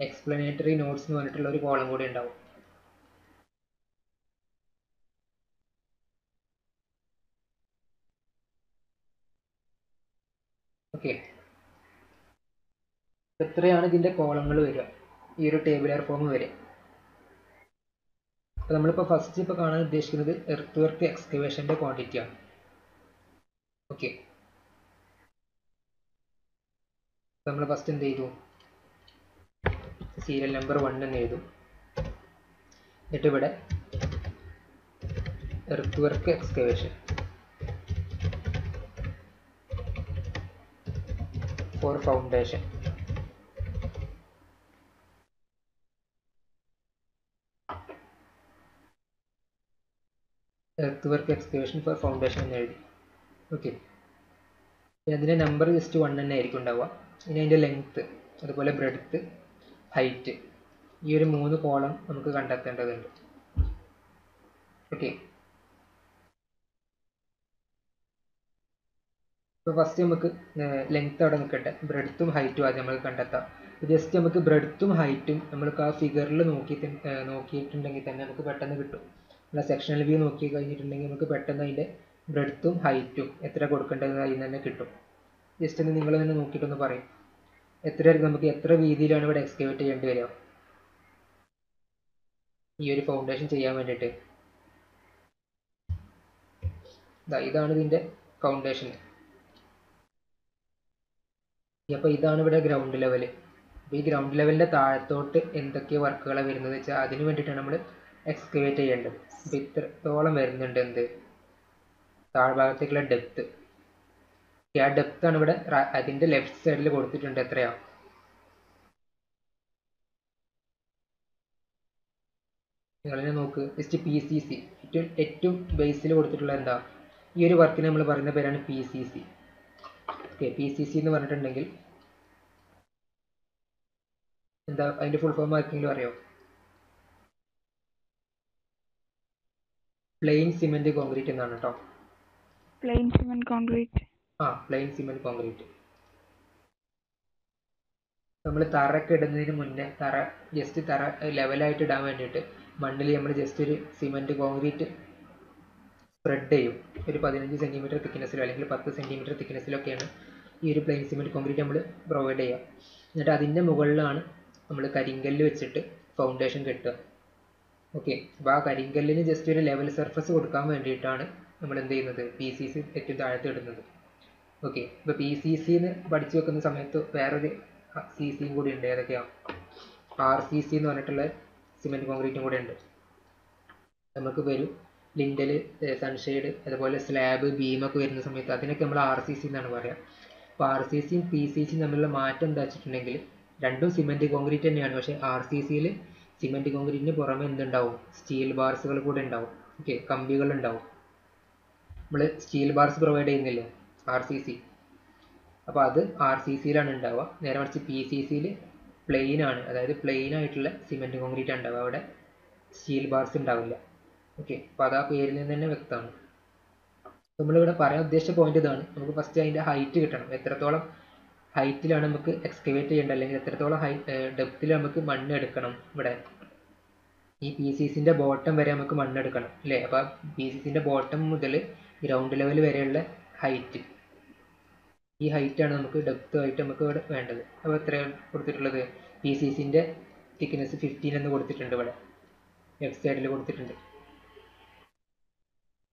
എക്സ്പ്ലനേറ്ററി നോട്ട്സ് എന്ന് പറഞ്ഞിട്ടുള്ള ഒരു കോളം കൂടി ഉണ്ടാവും. ഓക്കെ, എത്രയാണ് ഇതിൻ്റെ കോളങ്ങൾ വരിക ഈ ഒരു ടേബിളാർ ഫോം വരെ? അപ്പോൾ നമ്മളിപ്പോൾ ഫസ്റ്റ് ഇപ്പോൾ കാണാൻ ഉദ്ദേശിക്കുന്നത് എർത്ത് വർക്ക് എക്സ്കവേഷൻ്റെ ക്വാണ്ടിറ്റിയാണ്. ഓക്കെ, നമ്മൾ ഫസ്റ്റ് എന്ത് ചെയ്തു? സീരിയൽ നമ്പർ 1 എന്ന് എഴുതും. എന്നിട്ട് ഇവിടെ earth work excavation four foundation. Earth work excavation four foundation എന്ന് എഴുതി. ഓക്കെ, അതിൻ്റെ നമ്പർ ജസ്റ്റ് 1 തന്നെ ആയിരിക്കും ഉണ്ടാവുക. ഇനി അതിൻ്റെ ലെങ്ത്ത്, അതുപോലെ ബ്രെഡ്ത്ത്, ഹൈറ്റ്, ഈ ഒരു 3 കോളം നമുക്ക് കണ്ടെത്തേണ്ടതുണ്ട്. ഓക്കെ, ഇപ്പോൾ ഫസ്റ്റ് നമുക്ക് ലെങ്ത്ത് അവിടെ നിൽക്കട്ടെ, ബ്രെഡ്ത്തും ഹൈറ്റും ആദ്യം നമുക്ക് കണ്ടെത്താം. ജസ്റ്റ് നമുക്ക് ബ്രെഡ്ത്തും ഹൈറ്റും നമ്മൾക്ക് ആ ഫിഗറിൽ നോക്കിയിട്ടുണ്ടെങ്കിൽ തന്നെ നമുക്ക് പെട്ടെന്ന് കിട്ടും. നമ്മൾ സെക്ഷണൽ വ്യൂ നോക്കി കഴിഞ്ഞിട്ടുണ്ടെങ്കിൽ നമുക്ക് പെട്ടെന്ന് അതിൻ്റെ ബ്രെഡ്ത്തും ഹൈറ്റും എത്ര കൊടുക്കേണ്ടതെന്ന് അതിൽ തന്നെ കിട്ടും. ജസ്റ്റ് ഒന്ന് നിങ്ങൾ തന്നെ നോക്കിയിട്ടൊന്ന് പറയും, നമുക്ക് എത്ര വീതിയിലാണ് ഇവിടെ എക്സ്കവേറ്റ് ചെയ്യേണ്ടി വരിക ഈ ഒരു ഫൗണ്ടേഷൻ ചെയ്യാൻ വേണ്ടിയിട്ട്? ഇതാണ് ഇതിൻ്റെ ഫൗണ്ടേഷൻ. അപ്പോൾ ഇതാണ് ഇവിടെ ഗ്രൗണ്ട് ലെവൽ. അപ്പോൾ ഈ ഗ്രൗണ്ട് ലെവലിൻ്റെ താഴത്തോട്ട് എന്തൊക്കെ വർക്കുകളാണ് വരുന്നത് വെച്ചാൽ അതിന് വേണ്ടിയിട്ടാണ് നമ്മൾ എക്സ്കവേറ്റ് ചെയ്യേണ്ടത്. അപ്പോൾ ഇത്രത്തോളം വരുന്നുണ്ട് എന്ത് താഴ്ഭാഗത്തേക്കുള്ള ഡെപ്ത്ത്. ആ ഡെപ്താണ് ഇവിടെ അതിൻ്റെ ലെഫ്റ്റ് സൈഡിൽ കൊടുത്തിട്ടുണ്ട്. എത്രയാണ്? നിങ്ങളെ നോക്ക്, ജസ്റ്റ് PCC ഏറ്റവും ബേസിൽ കൊടുത്തിട്ടുള്ള എന്താ? ഈ ഒരു വർക്കിന് നമ്മൾ പറയുന്ന പേരാണ് PCC. ഓക്കെ, PCC എന്ന് പറഞ്ഞിട്ടുണ്ടെങ്കിൽ എന്താ അതിൻ്റെ ഫുൾ ഫോം ആർക്കെങ്കിലും അറിയോ? പ്ലെയിൻ സിമെന്റ് കോൺക്രീറ്റ് എന്നാണ് കേട്ടോ. Plain cement concrete. Plain cement concrete. നമ്മൾ തറയൊക്കെ ഇടുന്നതിന് മുന്നേ ജസ്റ്റ് തറ ലെവലായിട്ട് ഇടാൻ വേണ്ടിയിട്ട് മണ്ണിൽ നമ്മൾ ജസ്റ്റ് ഒരു സിമെന്റ് കോൺക്രീറ്റ് സ്പ്രെഡ് ചെയ്യും. ഒരു 15 സെൻറ്റിമീറ്റർ തിക്നെസ്സിലോ അല്ലെങ്കിൽ 10 സെൻറ്റിമീറ്റർ തിക്നെസ്സിലൊക്കെയാണ് ഈ ഒരു പ്ലെയിൻ സിമെന്റ് കോൺക്രീറ്റ് നമ്മൾ പ്രൊവൈഡ് ചെയ്യുക. എന്നിട്ട് അതിൻ്റെ മുകളിലാണ് നമ്മൾ കരിങ്കല്ല് വെച്ചിട്ട് ഫൗണ്ടേഷൻ കെട്ടുക. ഓക്കെ, അപ്പോൾ ആ കരിങ്കല്ലിന് ജസ്റ്റ് ഒരു ലെവൽ സർഫസ് കൊടുക്കാൻ വേണ്ടിയിട്ടാണ് നമ്മൾ എന്ത് ചെയ്യുന്നത്? PCC ഏറ്റവും താഴത്ത് ഇടുന്നത്. ഓക്കെ, ഇപ്പോൾ PCC എന്ന് പഠിച്ചു വെക്കുന്ന സമയത്ത് വേറൊരു CCയും കൂടി ഉണ്ട്. ഏതൊക്കെയാണ്? RCC എന്ന് പറഞ്ഞിട്ടുള്ള സിമെന്റ് കോൺക്രീറ്റും കൂടെ ഉണ്ട്. നമുക്ക് വരും ലിൻഡൽ, സൺഷെയ്ഡ്, അതുപോലെ സ്ലാബ്, ബീമൊക്കെ വരുന്ന സമയത്ത് അതിനൊക്കെ നമ്മൾ RCC എന്നാണ് പറയുക. അപ്പോൾ ആർ സി സിയും പി സി സിയും തമ്മിലുള്ള മാറ്റം എന്താ വെച്ചിട്ടുണ്ടെങ്കിൽ രണ്ടും സിമെൻറ്റ് കോൺക്രീറ്റ് തന്നെയാണ്. പക്ഷേ ആർ സി സിയിൽ സിമെൻറ്റ് കോൺക്രീറ്റിന് പുറമെ എന്തുണ്ടാവും, സ്റ്റീൽ ബാർസുകൾ കൂടെ ഉണ്ടാവും. ഓക്കെ, കമ്പികൾ ഉണ്ടാവും. നമ്മൾ സ്റ്റീൽ ബാർസ് പ്രൊവൈഡ് ചെയ്യുന്നില്ലേ ആർ സി സി, അപ്പോൾ അത് ആർ സി സിയിലാണ് ഉണ്ടാവുക. നേരെ മറിച്ച് പി സി സിയിൽ പ്ലെയിൻ ആണ്, അതായത് പ്ലെയിൻ ആയിട്ടുള്ള സിമെൻറ്റ് കോൺക്രീറ്റ് ആണ് ഉണ്ടാവുക, അവിടെ സ്റ്റീൽ ബാർസ് ഉണ്ടാവില്ല. ഓക്കെ, അപ്പോൾ അത് ആ പേരിൽ നിന്ന് തന്നെ വ്യക്തമാണ്. നമ്മളിവിടെ പറയാൻ ഉദ്ദേശിച്ച പോയിന്റ് ഇതാണ്. നമുക്ക് ഫസ്റ്റ് അതിൻ്റെ ഹൈറ്റ് കിട്ടണം. എത്രത്തോളം ഹൈറ്റിലാണ് നമുക്ക് എക്സ്കവേറ്റ് ചെയ്യേണ്ടത്, അല്ലെങ്കിൽ എത്രത്തോളം ഡെപ്തിൽ നമുക്ക് മണ്ണ് എടുക്കണം. ഇവിടെ ഈ പി സി സിൻ്റെ ബോട്ടം വരെ നമുക്ക് മണ്ണ് എടുക്കണം അല്ലേ. അപ്പോൾ പി സി സിൻ്റെ ബോട്ടം മുതൽ ഗ്രൗണ്ട് ലെവൽ വരെയുള്ള ഹൈറ്റ്, ഈ ഹൈറ്റാണ് നമുക്ക് ഡെപ്ത് ആയിട്ട് നമുക്ക് ഇവിടെ വേണ്ടത്. അപ്പോൾ എത്രയാണ് കൊടുത്തിട്ടുള്ളത്, പി സി സിൻ്റെ തിക്നെസ് 15 എന്ന് കൊടുത്തിട്ടുണ്ട്, ഇവിടെ ലെഫ്റ്റ് സൈഡിൽ കൊടുത്തിട്ടുണ്ട്.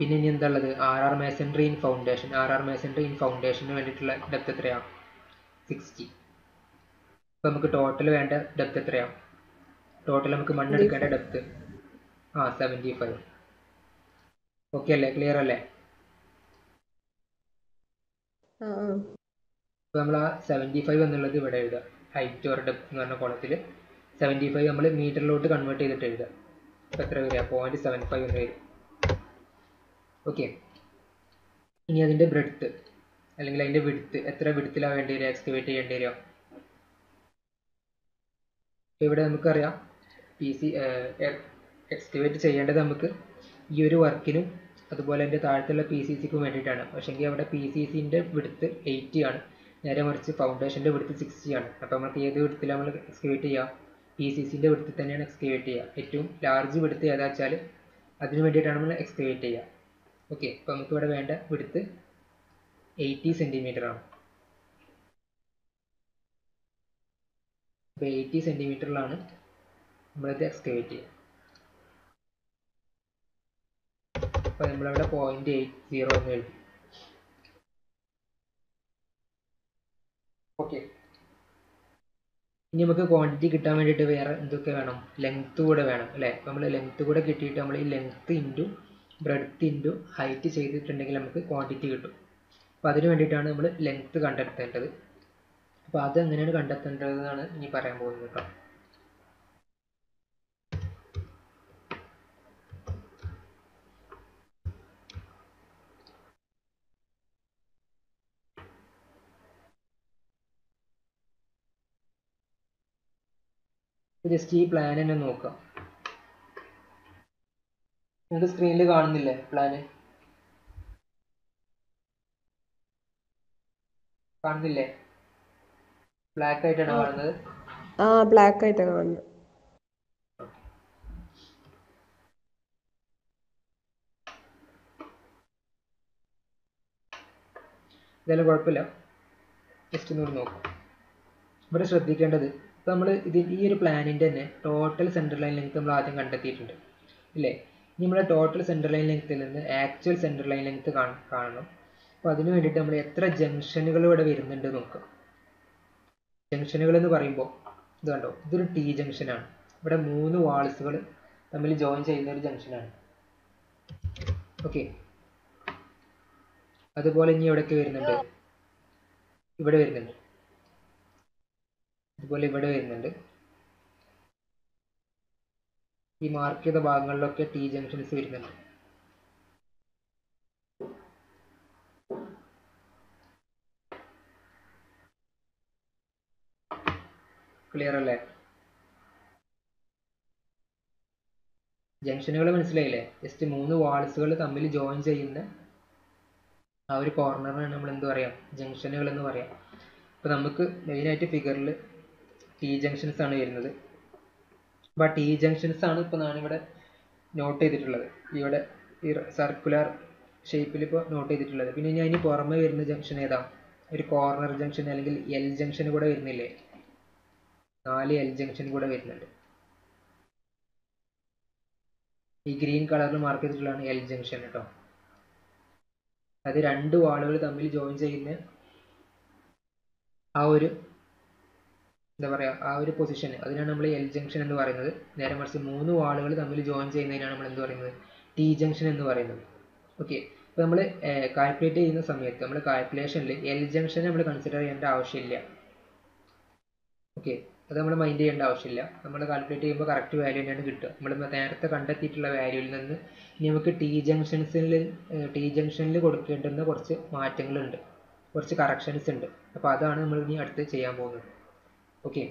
പിന്നെ ഇനി എന്താ ഉള്ളത്, R masonry in foundation. R masonry in ഫൗണ്ടേഷന് വേണ്ടിയിട്ടുള്ള ഡെപ്ത് എത്രയാണ്, 60. അപ്പോൾ നമുക്ക് ടോട്ടൽ വേണ്ട ഡെപ്ത് എത്രയാണ്, ടോട്ടൽ നമുക്ക് മണ്ണെടുക്കേണ്ട ഡെപ്ത് 75. ഓക്കെ അല്ലേ, ക്ലിയർ അല്ലേ? അപ്പോൾ നമ്മൾ ആ 75 എന്നുള്ളത് ഇവിടെ എഴുതുക, ഹൈറ്റ് ഓർ ഡെപ്ത് എന്ന് പറഞ്ഞ കോളത്തിൽ 75 നമ്മൾ മീറ്ററിലോട്ട് കൺവേർട്ട് ചെയ്തിട്ട് എഴുതുക. അപ്പോൾ എത്ര വരിക, 0.75 എന്ന് വരും. ഓക്കെ, ഇനി അതിൻ്റെ ബ്രെഡ്ത്ത് അല്ലെങ്കിൽ അതിൻ്റെ വിഡ്ത്ത്, എത്ര വിഡ്ത്തിലാണ് വേണ്ടി വരിക, എക്സ്കവേറ്റ് ചെയ്യേണ്ടി വരിക. ഇവിടെ നമുക്കറിയാം പി സി എക്സ്കവേറ്റ് ചെയ്യേണ്ടത് നമുക്ക് ഈ ഒരു വർക്കിനും അതുപോലെ അതിൻ്റെ താഴത്തുള്ള പി സി സിക്കും വേണ്ടിയിട്ടാണ്. പക്ഷേങ്കിൽ അവിടെ പി സി സിൻ്റെ വിഡ്ത്ത് 80 ആണ്, നേരെ മറിച്ച് ഫൗണ്ടേഷൻ്റെ വിഡ്ത്ത് 60 ആണ്. അപ്പോൾ നമുക്ക് ഏത് വിഡ്ത്തിലാണ് നമ്മൾ എക്സ്കവേറ്റ് ചെയ്യുക, പി സി സിൻ്റെ വിഡ്ത്തിൽ തന്നെയാണ് എക്സ്കവേറ്റ് ചെയ്യുക. ഏറ്റവും ലാർജ് വിഡ്ത്ത് ഏതാ വെച്ചാൽ അതിന് വേണ്ടിയിട്ടാണ് നമ്മൾ എക്സ്കവേറ്റ് ചെയ്യുക. ഓക്കെ, അപ്പോൾ നമുക്ക് ഇവിടെ വേണ്ട വിഡ്ത്ത് 80 സെൻറ്റിമീറ്റർ ആണ്. അപ്പോൾ 80 സെൻറ്റിമീറ്ററിലാണ് നമ്മളിത് എക്സ്കവേറ്റ് ചെയ്യുക. അപ്പോൾ നമ്മളിവിടെ 0.80 എന്ന് എഴുതി. ഓക്കെ, ഇനി നമുക്ക് ക്വാണ്ടിറ്റി കിട്ടാൻ വേണ്ടിയിട്ട് വേറെ എന്തൊക്കെ വേണം, ലെങ്ത്ത് കൂടെ വേണം അല്ലേ. അപ്പോൾ നമ്മൾ ലെങ്ത്ത് കൂടെ കിട്ടിയിട്ട് നമ്മൾ ഈ length into breadth into height ചെയ്തിട്ടുണ്ടെങ്കിൽ നമുക്ക് ക്വാണ്ടിറ്റി കിട്ടും. അപ്പോൾ അതിന് വേണ്ടിയിട്ടാണ് നമ്മൾ ലെങ്ത്ത് കണ്ടെത്തേണ്ടത്. അപ്പോൾ അതെങ്ങനെയാണ് കണ്ടെത്തേണ്ടതെന്നാണ് ഇനി പറയാൻ പോകുന്നത് കേട്ടോ. ജസ്റ്റ് ഈ പ്ലാൻ തന്നെ നോക്കാം. നിങ്ങൾക്ക് സ്ക്രീനിൽ കാണുന്നില്ലേ പ്ലാന്, കാണുന്നില്ലേ, ബ്ലാക്ക് ആയിട്ടാണ് കാണുന്നത്. ബ്ലാക്ക് ആയിട്ടാണ് കാണുന്നത്. ഇതെല്ലാം കുഴപ്പമില്ല, ജസ്റ്റ് ഒന്നുകൂടി നോക്കാം. ഇവിടെ ശ്രദ്ധിക്കേണ്ടത്, ഇപ്പോൾ നമ്മൾ ഈ ഒരു പ്ലാനിൻ്റെ തന്നെ ടോട്ടൽ സെൻറ്റർ ലൈൻ ലെങ്ത് നമ്മൾ ആദ്യം കണ്ടെത്തിയിട്ടുണ്ട് ഇല്ലേ. ഇനി നമ്മൾ ടോട്ടൽ സെൻറ്റർ ലൈൻ ലെങ്ത്തിൽ നിന്ന് ആക്ച്വൽ സെൻറ്റർ ലൈൻ ലെങ്ത് കാണണം. അപ്പോൾ അതിന് വേണ്ടിയിട്ട് നമ്മൾ എത്ര ജംഗ്ഷനുകൾ ഇവിടെ വരുന്നുണ്ട് നോക്കാം. ജംഗ്ഷനുകൾ എന്ന് പറയുമ്പോൾ ഇത് കണ്ടോ, ഇതൊരു ടി ജംഗ്ഷനാണ്. ഇവിടെ 3 വാൾസുകൾ തമ്മിൽ ജോയിൻ ചെയ്യുന്ന ഒരു ജംഗ്ഷനാണ്. ഓക്കെ, അതുപോലെ ഇനി എവിടെയൊക്കെ വരുന്നുണ്ട്, ഇവിടെ വരുന്നുണ്ട്, അതുപോലെ ഇവിടെ വരുന്നുണ്ട്. ഈ മാർക്ക് ചെയ്ത ഭാഗങ്ങളിലൊക്കെ ടി ജംഗ്ഷൻസ് വരുന്നുണ്ട്. ക്ലിയർ അല്ലേ, ജംഗ്ഷനുകൾ മനസ്സിലായില്ലേ. ജസ്റ്റ് 3 വാൾസുകൾ തമ്മിൽ ജോയിൻ ചെയ്യുന്ന ആ ഒരു കോർണറിനാണ് നമ്മൾ എന്ത് പറയാം, ജംഗ്ഷനുകൾ എന്ന് പറയാം. അപ്പോൾ നമുക്ക് മെയിനായിട്ട് ഫിഗറിൽ ടി ജംഗ്ഷൻസ് ആണ് വരുന്നത്. അപ്പോൾ ആ ടി ജംഗ്ഷൻസ് ആണ് ഇപ്പോൾ ഞാനിവിടെ നോട്ട് ചെയ്തിട്ടുള്ളത്, ഇവിടെ ഈ സർക്കുലർ ഷേപ്പിൽ ഇപ്പോൾ നോട്ട് ചെയ്തിട്ടുള്ളത്. പിന്നെ ഇനി അതിന് പുറമെ വരുന്ന ജംഗ്ഷൻ ഏതാ, ഒരു കോർണർ ജംഗ്ഷൻ അല്ലെങ്കിൽ എൽ ജംഗ്ഷൻ കൂടെ വരുന്നില്ലേ, 4 എൽ ജംഗ്ഷൻ കൂടെ വരുന്നുണ്ട്. ഈ ഗ്രീൻ കളറിൽ മാർക്ക് ചെയ്തിട്ടുള്ളതാണ് എൽ ജംഗ്ഷൻ കേട്ടോ. അത് 2 വാളുകൾ തമ്മിൽ ജോയിൻ ചെയ്യുന്ന ആ ഒരു എന്താ പറയുക, ആ ഒരു പൊസിഷൻ, അതിനാണ് നമ്മൾ എൽ ജംഗ്ഷൻ എന്ന് പറയുന്നത്. നേരെ മറിച്ച് 3 വാളുകൾ തമ്മിൽ ജോയിൻ ചെയ്യുന്നതിനാണ് നമ്മൾ എന്ത് പറയുന്നത്, ടി ജംഗ്ഷൻ എന്ന് പറയുന്നത്. ഓക്കെ, അപ്പോൾ നമ്മൾ കാൽക്കുലേറ്റ് ചെയ്യുന്ന സമയത്ത് നമ്മൾ കാൽക്കുലേഷനിൽ എൽ ജംഗ്ഷൻ നമ്മൾ കൺസിഡർ ചെയ്യേണ്ട ആവശ്യമില്ല. ഓക്കെ, അത് നമ്മൾ മൈൻഡ് ചെയ്യേണ്ട ആവശ്യമില്ല. നമ്മൾ കാൽക്കുലേറ്റ് ചെയ്യുമ്പോൾ കറക്റ്റ് വാല്യൂ തന്നെയാണ് കിട്ടുക. നമ്മൾ നേരത്തെ കണ്ടെത്തിയിട്ടുള്ള വാല്യൂവിൽ നിന്ന് ഇനി നമുക്ക് ടി ജംഗ്ഷനിൽ കൊടുക്കേണ്ടുന്ന കുറച്ച് മാറ്റങ്ങളുണ്ട്, കുറച്ച് കറക്ഷൻസ് ഉണ്ട്. അപ്പോൾ അതാണ് നമ്മൾ ഇനി അടുത്ത് ചെയ്യാൻ പോകുന്നത്. ഓക്കെ,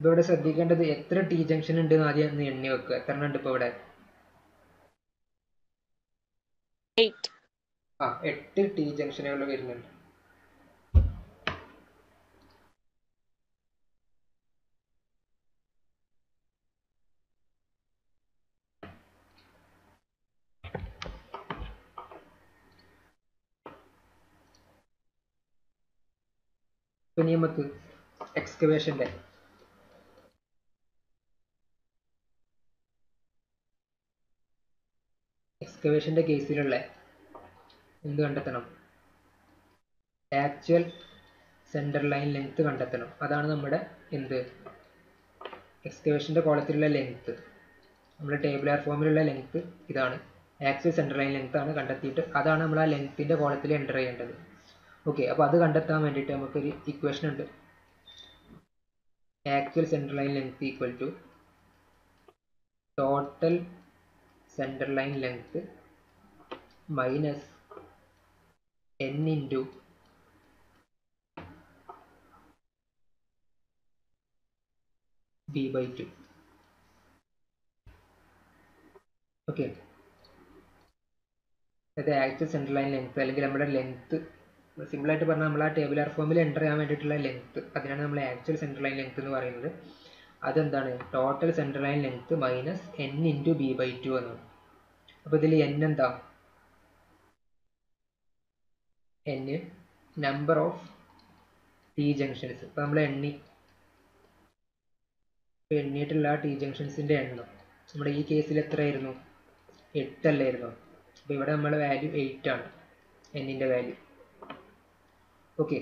ഇപ്പോൾ ഇവിടെ ശ്രദ്ധിക്കേണ്ടത് എത്ര ടി ജംഗ്ഷൻ ഉണ്ട് എന്ന് ആദ്യം ഒന്ന് എണ്ണി വെക്കുക. എത്ര ഉണ്ട് ഇപ്പോൾ ഇവിടെ? 8 ടി ജംഗ്ഷനുകൾ വരുന്നുണ്ട്. ഇനി നമുക്ക് എക്സ്കവേഷൻ്റെ കേസിലുള്ള എന്ത് കണ്ടെത്തണം? ആക്ച്വൽ സെൻറ്റർ ലൈൻ ലെങ്ത് കണ്ടെത്തണം. അതാണ് നമ്മുടെ എന്ത് എക്സ്കവേഷൻ്റെ കോളത്തിലുള്ള ലെങ്ത്. നമ്മുടെ ടേബിളാർ ഫോമിലുള്ള ലെങ്ത് ഇതാണ്. ആക്ച്വൽ സെൻറ്റർ ലൈൻ ലെങ്ത് ആണ് കണ്ടെത്തിയിട്ട് അതാണ് നമ്മൾ ആ ലെങ്ത്തിൻ്റെ കോളത്തിൽ എൻ്റർ ചെയ്യേണ്ടത്. ഓക്കെ, അപ്പോൾ അത് കണ്ടെത്താൻ വേണ്ടിയിട്ട് നമുക്കൊരു ഇക്വേഷൻ ഉണ്ട്. Actual centre line length equal to total centre line length minus n into b/2. Okay, അത് ആക്ച്വൽ സെൻറ്റർ ലൈൻ ലെങ്ത് അല്ലെങ്കിൽ നമ്മുടെ ലെങ്ത്, സിമ്പിളായിട്ട് പറഞ്ഞാൽ നമ്മൾ ആ ടേബിളാർ ഫോമിൽ എൻ്റർ ചെയ്യാൻ വേണ്ടിയിട്ടുള്ള ലെങ്ത്, അതിനാണ് നമ്മൾ ആക്ച്വൽ സെൻറ്റർ ലൈൻ ലെങ്ത് എന്ന് പറയുന്നത്. അതെന്താണ്? Total centre line length minus n into b/2 എന്നാണ്. അപ്പോൾ ഇതിൽ n എന്താ? n number of T junctions. ഇപ്പോൾ നമ്മൾ എണ്ണിയിട്ടുള്ള ടി ജംഗ്ഷൻസിൻ്റെ എണ്ണം നമ്മുടെ ഈ കേസിൽ എത്രയായിരുന്നു? 8 അല്ലായിരുന്നു. അപ്പോൾ ഇവിടെ നമ്മുടെ വാല്യൂ 8 ആണ്, എന്നിൻ്റെ വാല്യൂ. ഓക്കെ,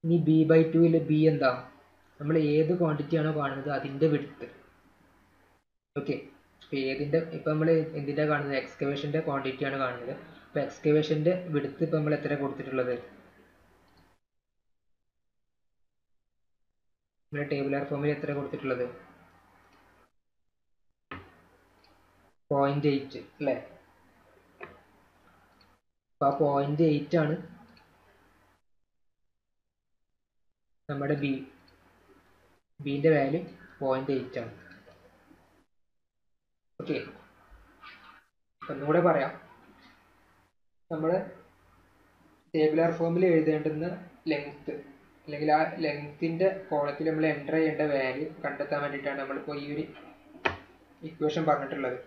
ഇനി b/2ൽ b എന്താ? നമ്മൾ ഏത് ക്വാണ്ടിറ്റി ആണോ കാണുന്നത് അതിൻ്റെ വിഡ്ത്ത്. ഓക്കെ, ഇപ്പോൾ നമ്മൾ എന്തിൻ്റെ കാണുന്നത്? എക്സ്കവേഷൻ്റെ ക്വാണ്ടിറ്റി ആണ് കാണുന്നത്. അപ്പോൾ എക്സ്കവേഷൻ്റെ വിഡ്ത്ത് ഇപ്പോൾ നമ്മൾ എത്ര കൊടുത്തിട്ടുള്ളത്? നമ്മുടെ ടേബിളാർ ഫോമിൽ എത്ര കൊടുത്തിട്ടുള്ളത്? 0.8 അല്ലേ? അപ്പോൾ ആ 0.8 ആണ് നമ്മുടെ ബിൻ്റെ വാല്യൂ 0.8 ആണ്. ഓക്കെ, ഒന്നുകൂടെ പറയാം. നമ്മൾ ടേബിളാർ ഫോമിൽ എഴുതേണ്ടുന്ന ലെങ്ത് അല്ലെങ്കിൽ ആ ലെങ്ത്തിൻ്റെ കോളത്തിൽ നമ്മൾ എൻ്റർ ചെയ്യേണ്ട വാല്യൂ കണ്ടെത്താൻ വേണ്ടിയിട്ടാണ് നമ്മളിപ്പോൾ ഈ ഒരു ഇക്വേഷൻ പറഞ്ഞിട്ടുള്ളത്.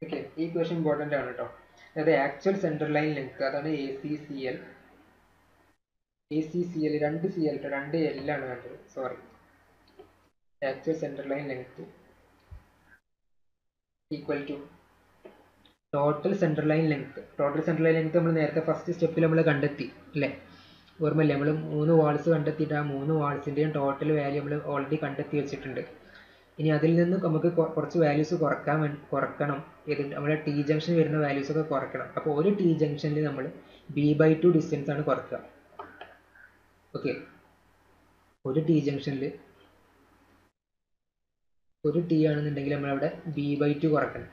ഓക്കെ, ഈ ഇക്വേഷൻ ഇമ്പോർട്ടൻ്റ് ആണ് കേട്ടോ. അതായത് ആക്ച്വൽ സെൻറ്റർ ലൈൻ ലെങ്ത്, അതാണ് ACCL. രണ്ട് CL, രണ്ട് L ആണ് വേണ്ടത്, sorry. Actual centre line length equal to total centre line length. Total centre line length നമ്മൾ നേരത്തെ ഫസ്റ്റ് സ്റ്റെപ്പിൽ നമ്മൾ കണ്ടെത്തി അല്ലേ? ഓർമ്മയില്ലേ? നമ്മൾ 3 വാൾസ് കണ്ടെത്തിയിട്ട് ആ 3 വാൾസിൻ്റെയും ടോട്ടൽ വാല്യൂ നമ്മൾ ഓൾറെഡി കണ്ടെത്തി വെച്ചിട്ടുണ്ട്. ഇനി അതിൽ നിന്ന് നമുക്ക് കുറച്ച് വാല്യൂസ് കുറക്കണം. നമ്മുടെ ടി ജംഗ്ഷൻ വരുന്ന വാല്യൂസ് ഒക്കെ കുറയ്ക്കണം. അപ്പോൾ ഒരു ടി ജംഗ്ഷനിൽ നമ്മൾ b/2 ഡിസ്റ്റൻസ് ആണ് കുറക്കുക. ഓക്കെ, ഒരു ടി ജംഗ്ഷനിൽ ഒരു ടി ആണെന്നുണ്ടെങ്കിൽ നമ്മളവിടെ b/2 കുറക്കണം.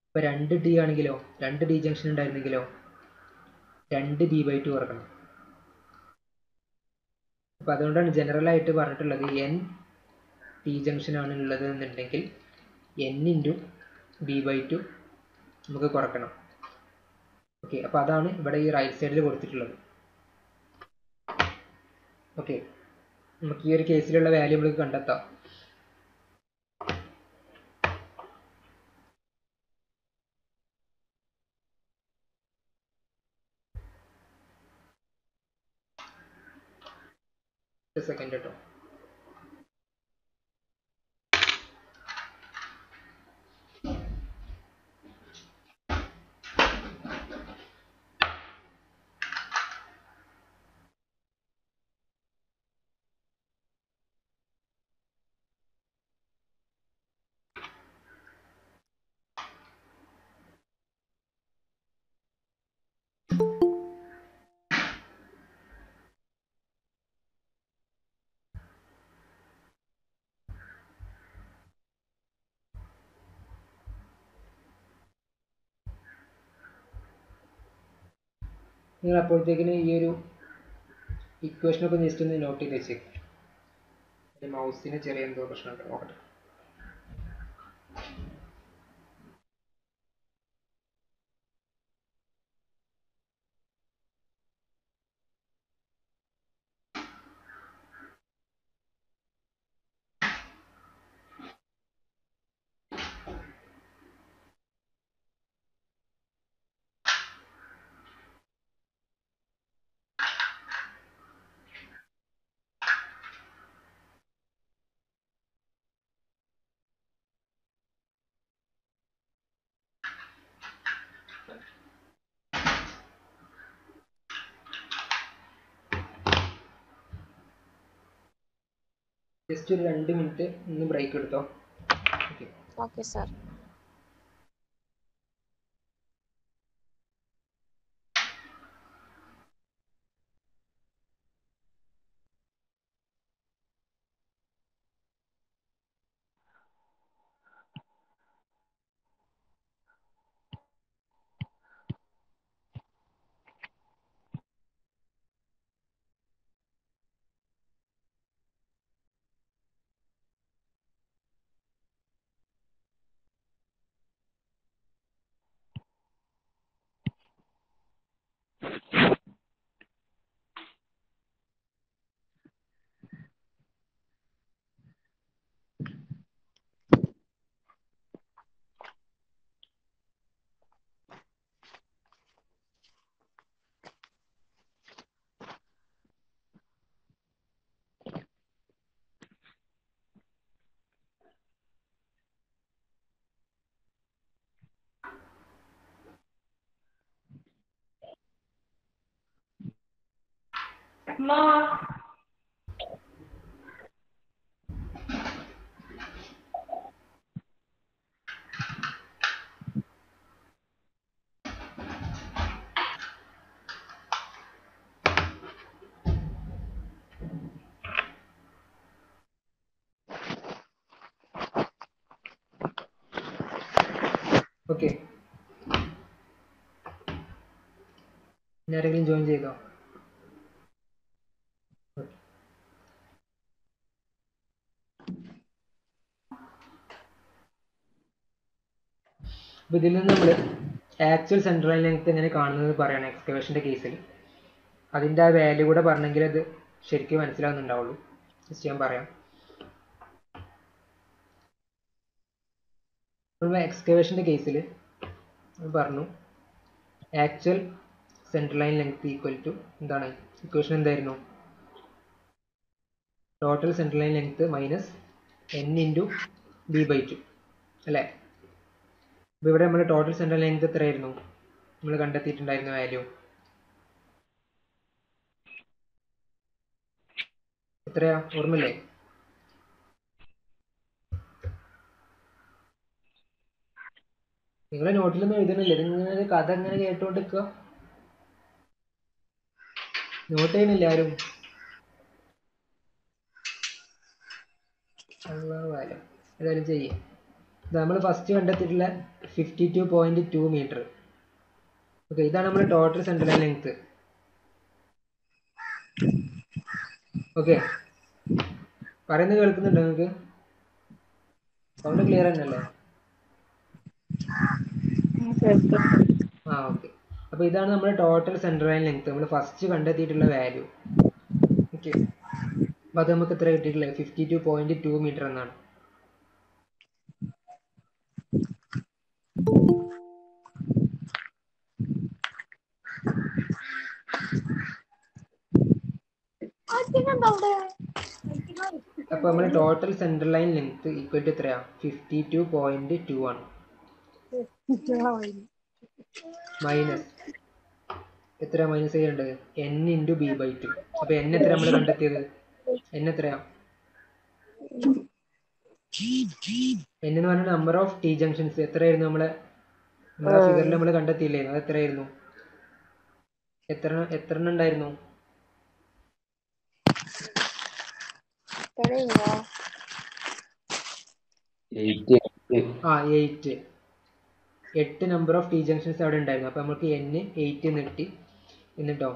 ഇപ്പോൾ 2 ടി ആണെങ്കിലോ, 2 ടി ജംഗ്ഷൻ ഉണ്ടായിരുന്നെങ്കിലോ 2 b/2 കുറക്കണം. അപ്പോൾ അതുകൊണ്ടാണ് ജനറലായിട്ട് പറഞ്ഞിട്ടുള്ളത് n ടി ജംഗ്ഷൻ ആണ് ഉള്ളത് എന്നുണ്ടെങ്കിൽ n ഇൻറ്റു b/2 നമുക്ക് കുറക്കണം. ഓക്കെ, അപ്പോൾ അതാണ് ഇവിടെ ഈ റൈറ്റ് സൈഡിൽ കൊടുത്തിട്ടുള്ളത്. ഓക്കെ, നമുക്ക് ഈ ഒരു കേസിലുള്ള വാല്യൂ നമുക്ക് കണ്ടെത്താം. സെക്കൻഡ് കേട്ടോ. നിങ്ങൾ അപ്പോഴത്തേക്കിന് ഈ ഒരു ഇക്വേഷനൊക്കെ ജസ്റ്റ് ഒന്ന് നോട്ട് ചെയ്ത് വെച്ചേക്കും. മൗസിന് ചെറിയ എന്തോ പ്രശ്നമുണ്ട്, നോക്കട്ടെ. ജസ്റ്റ് ഒരു 2 മിനിറ്റ് ഒന്ന് ബ്രേക്ക് എടുത്തോ. ഓക്കെ. Okay sir. ഓക്കെ, ആരെങ്കിലും ജോയിൻ ചെയ്തോ? അപ്പോൾ ഇതിൽ നിന്ന് നമ്മൾ ആക്ച്വൽ സെൻട്രൽ ലെങ്ത് എങ്ങനെ കാണുന്നത് പറയണം എക്സ്കവേഷൻ്റെ കേസിൽ. അതിൻ്റെ ആ വാല്യൂ കൂടെ പറഞ്ഞെങ്കിൽ അത് ശരിക്കും മനസ്സിലാവുന്നുണ്ടാവുള്ളൂ. ജസ്റ്റ് ഞാൻ പറയാം. നമ്മൾ എക്സ്കവേഷൻ്റെ കേസിൽ പറഞ്ഞു actual central line length equal to എന്താണ്, ഇക്വേഷൻ എന്തായിരുന്നു? Total central line length minus n into b/2 അല്ലേ? അപ്പോൾ ഇവിടെ നമ്മൾ ടോട്ടൽ സെൻട്രൽ ലെങ്ത് എത്രയായിരുന്നു നമ്മൾ കണ്ടെത്തിയിട്ടുണ്ടായിരുന്ന വാല്യൂ? എത്രയാ, ഓർമ്മയില്ലേ? നിങ്ങളെ നോട്ടിലൊന്നും എഴുതണില്ലേ? ഇതിങ്ങനെ കഥ ഇങ്ങനെ കേട്ടോണ്ട് നിൽക്കുക, നോട്ട് ചെയ്യണില്ല ആരും? ഏതായാലും ചെയ്യേ. നമ്മൾ ഫസ്റ്റ് കണ്ടെത്തിയിട്ടുള്ള 52.2 മീറ്റർ. ഓക്കെ, ഇതാണ് നമ്മൾ total central line length. Okay, പറയുന്നത് കേൾക്കുന്നുണ്ടോ നിങ്ങൾക്ക്? സൗണ്ട് ക്ലിയർ തന്നെയല്ലേ? ആ ഓക്കെ. അപ്പോൾ ഇതാണ് നമ്മുടെ ടോട്ടൽ സെൻട്രൽ ലൈൻ ലെങ്ത്, നമ്മൾ ഫസ്റ്റ് കണ്ടെത്തിയിട്ടുള്ള വാല്യൂ. ഓക്കെ, അപ്പോൾ അത് നമുക്ക് എത്ര കിട്ടിയിട്ടില്ലേ? 52.2 മീറ്റർ എന്നാണ്. അപ്പോൾ നമ്മൾ total central line length equal to എത്രയാ? 52.2 ആണ്. മൈനസ് എത്ര മൈനസ് ചെയ്യേണ്ടത്? n into b/2. അപ്പോൾ n എത്ര നമ്മൾ കണ്ടെത്തിയത്? n എത്രയാ? n എന്ന് പറഞ്ഞാൽ നമ്പർ ഓഫ് ടി ജംഗ്ഷൻസ്. എത്രയായിരുന്നു നമ്മളെ ഫിഗറിൽ നമ്മൾ കണ്ടെത്തിയില്ലേ? അത് എത്രയായിരുന്നു? എത്ര എണ്ണം ഉണ്ടായിരുന്നു? ആ 8 നമ്പർ ഓഫ് ടി ജംഗ്ഷൻസ് അവിടെ ഉണ്ടായിരുന്നു. അപ്പോൾ നമുക്ക് n 8 എന്ന് കിട്ടി. എന്നിട്ടോ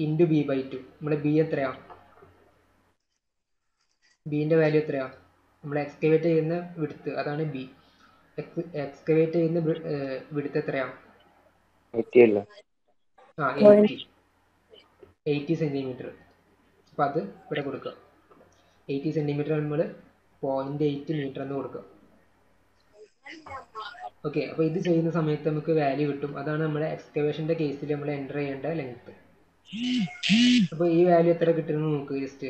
ഇൻറ്റു ബി ബൈ ടു. നമ്മുടെ ബി എത്രയാ? ബീൻ്റെ വാല്യൂ എത്രയാ? നമ്മൾ എക്സ്കവേറ്റ് ചെയ്യുന്ന വിഡ്ത്ത് അതാണ് ബി. എക്സ്കവേറ്റ് ചെയ്യുന്ന വിഡ്ത്ത് എത്രയാ? 80 സെൻറ്റിമീറ്റർ. അപ്പോൾ അത് ഇവിടെ കൊടുക്കുക. 80 സെൻറ്റിമീറ്റർ നമ്മൾ 0.8 മീറ്റർ എന്ന് കൊടുക്കുക. ഓക്കെ, അപ്പോൾ ഇത് ചെയ്യുന്ന സമയത്ത് നമുക്ക് വാല്യൂ കിട്ടും. അതാണ് നമ്മുടെ എക്സ്കവേഷൻ്റെ കേസിൽ നമ്മൾ എൻ്റർ ചെയ്യേണ്ട ലെങ്ത്. അപ്പോൾ ഈ വാല്യൂ എത്ര കിട്ടുമെന്ന് നോക്കുക. ജസ്റ്റ്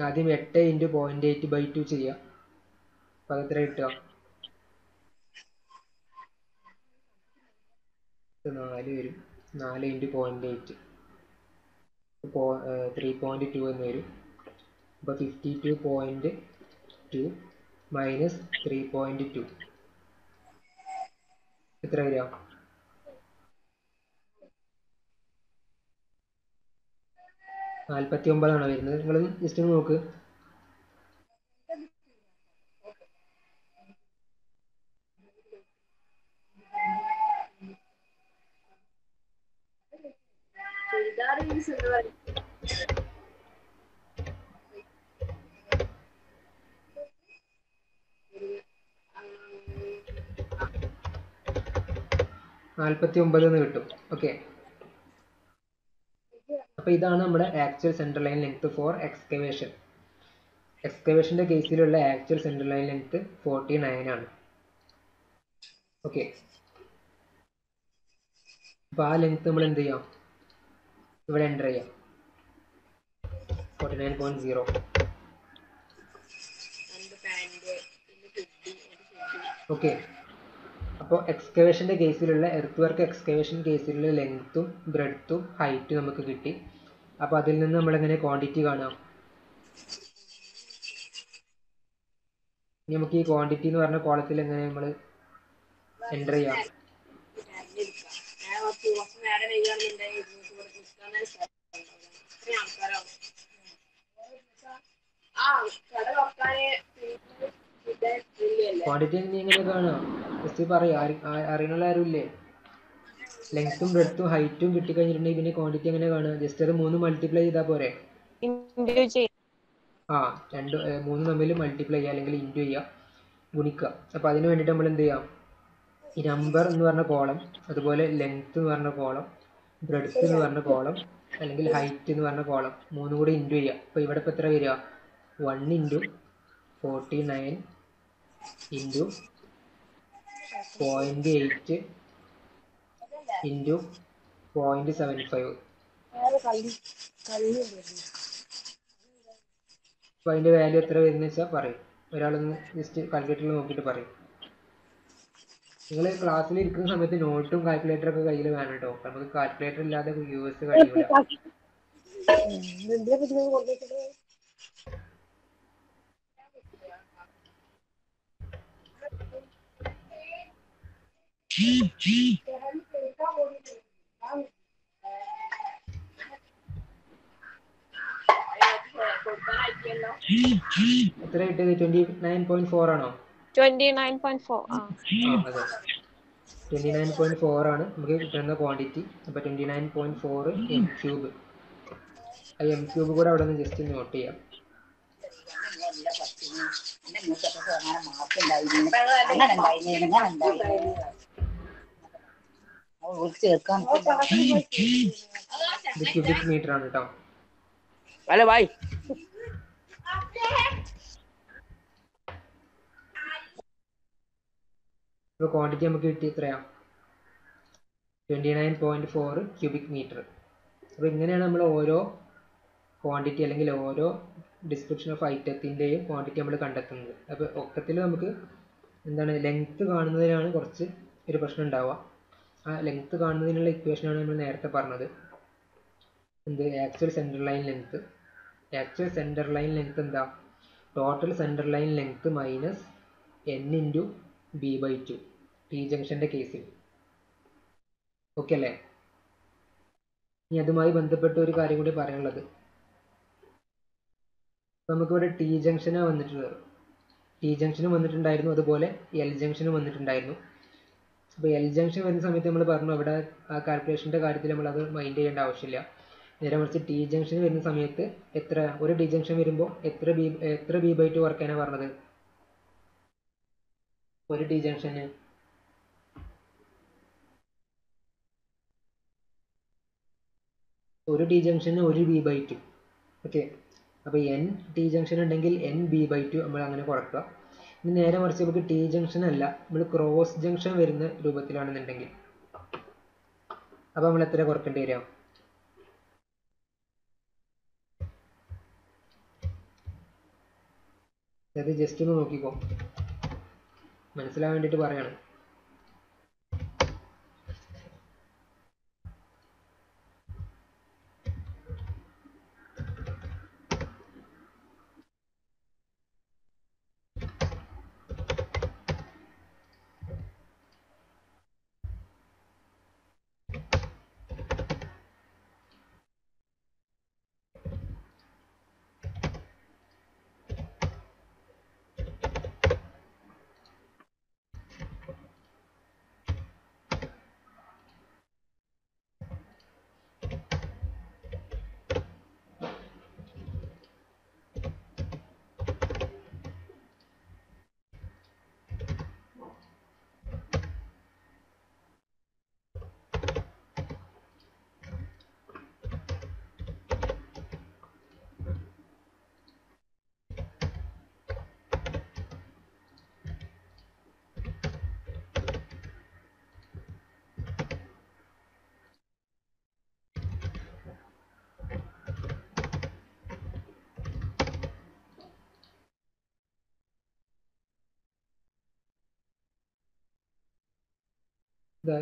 ആദ്യം 8 ഇൻറ്റു 0.8/2 ചെയ്യുക. അപ്പോൾ അതെത്ര കിട്ടുക? 4 വരും. 4 ഇൻറ്റു 0.8 3.2 എന്ന് വരും. അപ്പോൾ 52.2 മൈനസ് 3.2 എത്ര വരിക? 49 വരുന്നത്. നിങ്ങൾ ജസ്റ്റ് ഒന്ന് നോക്ക്. എന്ന് കിട്ടും. ഓക്കെ, അപ്പോൾ ഇതാണ് നമ്മുടെ actual central line length for excavation. എക്സ്കവേഷൻ്റെ കേസിലുള്ള ആക്ച്വൽ സെൻട്രൽ ലൈൻ ലെങ്ത് 49 ആണ്. ഓക്കെ, അപ്പോൾ ആ ലെങ്ത് നമ്മൾ എന്ത് ചെയ്യാം? ഇവിടെ എൻ്റർ ചെയ്യാം. 49.0. ഓക്കെ, അപ്പോൾ എക്സ്കവേഷൻ്റെ കേസിലുള്ള എർത്ത് വർക്ക് എക്സ്കവേഷൻ കേസിലുള്ള ലെങ്ത്തും ബ്രെഡ്ത്തും ഹൈറ്റും നമുക്ക് കിട്ടി. അപ്പോൾ അതിൽ നിന്ന് നമ്മളെങ്ങനെ ക്വാണ്ടിറ്റി കാണാം? ഇനി നമുക്ക് ഈ ക്വാണ്ടിറ്റി എന്ന് പറഞ്ഞ കോളത്തിൽ എങ്ങനെ നമ്മൾ എൻ്റർ ചെയ്യാം? ക്വാണ്ടിറ്റി എങ്ങനെ കാണാം? ജസ്റ്റ് പറയാം. അറിയണുള്ള ആരും ഇല്ലേ? ലെങ്ത്തും ബ്രെഡ്ത്തും ഹൈറ്റും കിട്ടിക്കഴിഞ്ഞിട്ടുണ്ടെങ്കിൽ പിന്നെ ക്വാണ്ടിറ്റി എങ്ങനെ കാണുക? ജസ്റ്റ് അത് 3 മൾട്ടിപ്ലൈ ചെയ്താൽ പോരെ? ആ, 3 തമ്മിൽ മൾട്ടിപ്ലൈ ചെയ്യുക അല്ലെങ്കിൽ ഇൻറ്റു ചെയ്യുക, ഗുണിക്കുക. അപ്പോൾ അതിന് വേണ്ടിയിട്ട് നമ്മൾ എന്ത് ചെയ്യാം? ഈ നമ്പർ എന്ന് പറഞ്ഞ കോളം, അതുപോലെ ലെങ്ത്ത് എന്ന് പറഞ്ഞ കോളം, ബ്രെഡ്ത്ത് എന്ന് പറഞ്ഞ കോളം, അല്ലെങ്കിൽ ഹൈറ്റ് എന്ന് പറഞ്ഞ കോളം 3 കൂടി ഇൻറ്റു ചെയ്യുക. അപ്പോൾ ഇവിടെ ഇപ്പോൾ എത്ര വരിക? 1 ഇൻറ്റു 49 ഇൻറ്റു 0.8 ഇൻറ്റു 0.75. അപ്പോൾ അതിൻ്റെ വാല്യൂ എത്ര വരുന്നത് വെച്ചാൽ പറയും. ഒരാളൊന്ന് ജസ്റ്റ് കാൽക്കുലേറ്ററിൽ നോക്കിയിട്ട് പറയും. നിങ്ങൾ ക്ലാസ്സിൽ ഇരിക്കുന്ന സമയത്ത് നോട്ടും കാൽക്കുലേറ്ററൊക്കെ കയ്യിൽ വേണം കേട്ടോ. നമുക്ക് കാൽക്കുലേറ്റർ ഇല്ലാതെ യൂസ് കഴിയൂല. എത്ര കിട്ടിയത്? 29.4 ആണോ? 29.4. അതെ, 29.4 ആണ് നമുക്ക് കിട്ടുന്ന ക്വാണ്ടിറ്റി. അപ്പോൾ 29.4 എം ക്യൂബ്. ആ എം ക്യൂബ് കൂടെ അവിടെ നിന്ന് ജസ്റ്റ് നോട്ട് ചെയ്യാം. ഇത് ക്യൂബിക് മീറ്റർ ആണ് കേട്ടോ. Vale, bye. ഇപ്പോൾ ക്വാണ്ടിറ്റി നമുക്ക് കിട്ടി എത്രയാ? 29.4 ക്യൂബിക് മീറ്റർ. അപ്പോൾ ഇങ്ങനെയാണ് നമ്മൾ ഓരോ ക്വാണ്ടിറ്റി അല്ലെങ്കിൽ ഓരോ ഡിസ്ക്രിപ്ഷൻ ഓഫ് ഐറ്റത്തിൻ്റെയും ക്വാണ്ടിറ്റി നമ്മൾ കണ്ടെത്തുന്നത്. അപ്പോൾ ഒക്കത്തിൽ നമുക്ക് എന്താണ് ലെങ്ത്ത് കാണുന്നതിനാണ് കുറച്ച് ഒരു പ്രശ്നം ഉണ്ടാവുക. ആ ലെങ്ത്ത് കാണുന്നതിനുള്ള ഇക്വേഷനാണ് നമ്മൾ നേരത്തെ പറഞ്ഞത്. എന്ത്? Actual centre line length. Actual centre line length എന്താ? Total centre line length minus n into b/2 T ജംഗ്ഷൻ്റെ കേസിൽ. ഓക്കെ അല്ലേ? ഇനി അതുമായി ബന്ധപ്പെട്ട ഒരു കാര്യം കൂടി പറയാനുള്ളത്, നമുക്കിവിടെ ടി ജംഗ്ഷനാണ് വന്നിട്ടുള്ളത്. ടി ജംഗ്ഷനും വന്നിട്ടുണ്ടായിരുന്നു, അതുപോലെ എൽ ജംഗ്ഷനും വന്നിട്ടുണ്ടായിരുന്നു. അപ്പോൾ എൽ ജംഗ്ഷൻ വരുന്ന സമയത്ത് നമ്മൾ പറഞ്ഞു അവിടെ ആ കാൽക്കുലേഷൻ്റെ കാര്യത്തിൽ നമ്മൾ അത് മൈൻഡ് ചെയ്യേണ്ട ആവശ്യമില്ല. നേരെ മറിച്ച് ടി ജംഗ്ഷൻ വരുന്ന സമയത്ത് ഒരു ടി ജംഗ്ഷൻ വരുമ്പോൾ എത്ര b/2 കുറയ്ക്കാനാണ് പറഞ്ഞത്? ഒരു ടി ജംഗ്ഷന് ഒരു b/2. ഓക്കെ, അപ്പോൾ n ടി ജംഗ്ഷൻ ഉണ്ടെങ്കിൽ n b/2 നമ്മൾ അങ്ങനെ കുറക്കുക. ഇനി നേരെ മറിച്ച് നമുക്ക് ടി ജംഗ്ഷൻ അല്ല, നമ്മൾ ക്രോസ് ജംഗ്ഷൻ വരുന്ന രൂപത്തിലാണെന്നുണ്ടെങ്കിൽ അപ്പോൾ നമ്മൾ എത്ര കുറക്കേണ്ടി വരിക? അത് ജസ്റ്റ് ഒന്ന് നോക്കിക്കോ, മനസ്സിലാവാൻ വേണ്ടിയിട്ട് പറയാണ്.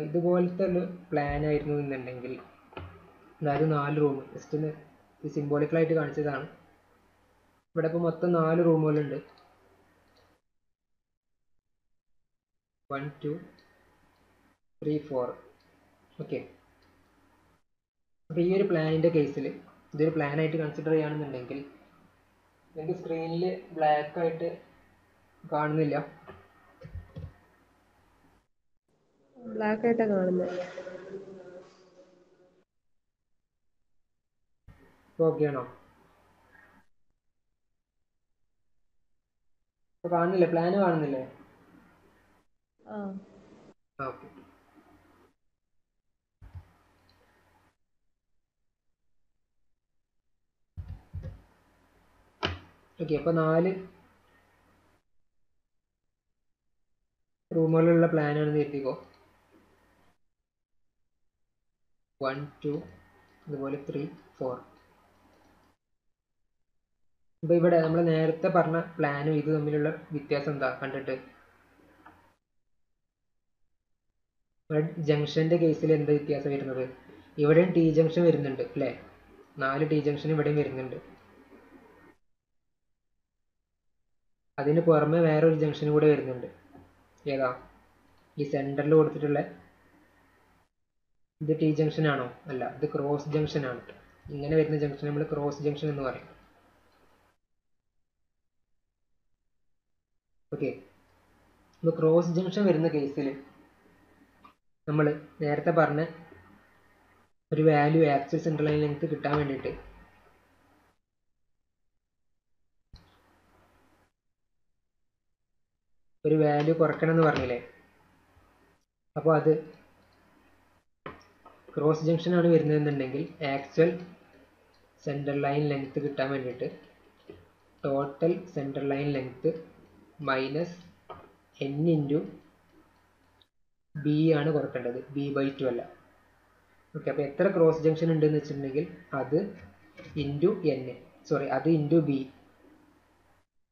ഇതുപോലത്തെ ഒരു പ്ലാൻ ആയിരുന്നു എന്നുണ്ടെങ്കിൽ, അതായത് 4 റൂം, ജസ്റ്റ് ഒന്ന് സിംബോളിക്കലായിട്ട് കാണിച്ചതാണ്. ഇവിടെ ഇപ്പോൾ മൊത്തം 4 റൂമുകളുണ്ട്. 1 2 3 4. ഓക്കെ, അപ്പോൾ ഈ ഒരു പ്ലാനിൻ്റെ കേസിൽ ഇതൊരു പ്ലാനായിട്ട് കൺസിഡർ ചെയ്യുകയാണെന്നുണ്ടെങ്കിൽ നിങ്ങൾക്ക് സ്ക്രീനിൽ ബ്ലാക്ക് ആയിട്ട് കാണുന്നില്ല. ബ്ലാക്ക് ആയിട്ടാ കാണുന്നത്. ഓക്കെ ആണോ? അപ്പോൾ കാണുന്നില്ലേ? പ്ലാന് കാണുന്നില്ലേ? Okay, okay. അപ്പോൾ 4 റൂമുകളുള്ള പ്ലാനാണെന്ന് എത്തിക്കോ. 1 2 അതുപോലെ 3 4. അപ്പോൾ ഇവിടെ നമ്മൾ നേരത്തെ പറഞ്ഞ പ്ലാനും ഇത് തമ്മിലുള്ള വ്യത്യാസം എന്താ കണ്ടിട്ട്? ജംഗ്ഷൻ്റെ കേസിൽ എന്താ വ്യത്യാസം വരുന്നത്? ഇവിടെയും ടി ജംഗ്ഷൻ വരുന്നുണ്ട് അല്ലേ? 4 ടി ജംഗ്ഷൻ ഇവിടെയും വരുന്നുണ്ട്. അതിന് പുറമെ വേറൊരു ജംഗ്ഷൻ കൂടെ വരുന്നുണ്ട്. ഏതാ? ഈ സെൻറ്ററിൽ കൊടുത്തിട്ടുള്ള ഇത് ടി ജംഗ്ഷൻ ആണോ? അല്ല, ഇത് ക്രോസ് ജംഗ്ഷൻ ആണ്. ഇങ്ങനെ വരുന്ന ജംഗ്ഷൻ നമ്മൾ ക്രോസ് ജംഗ്ഷൻ എന്ന് പറയും. ഓക്കെ, ഇപ്പോൾ ക്രോസ് ജംഗ്ഷൻ വരുന്ന കേസിൽ നമ്മൾ നേരത്തെ പറഞ്ഞ ഒരു value actual central line length കിട്ടാൻ വേണ്ടിയിട്ട് ഒരു വാല്യൂ കുറയ്ക്കണം എന്ന് പറഞ്ഞില്ലേ? അപ്പോൾ അത് ക്രോസ് ജംഗ്ഷൻ ആണ് വരുന്നതെന്നുണ്ടെങ്കിൽ ആക്ച്വൽ സെൻട്രൽ ലൈൻ ലെങ്ത് കിട്ടാൻ വേണ്ടിയിട്ട് total central line length minus n into B ആണ് കുറക്കേണ്ടത്, b/2 അല്ല. ഓക്കെ, അപ്പോൾ എത്ര ക്രോസ് ജംഗ്ഷൻ ഉണ്ടെന്ന് വെച്ചിട്ടുണ്ടെങ്കിൽ അത് ഇൻറ്റു അത് ഇൻറ്റു ബി.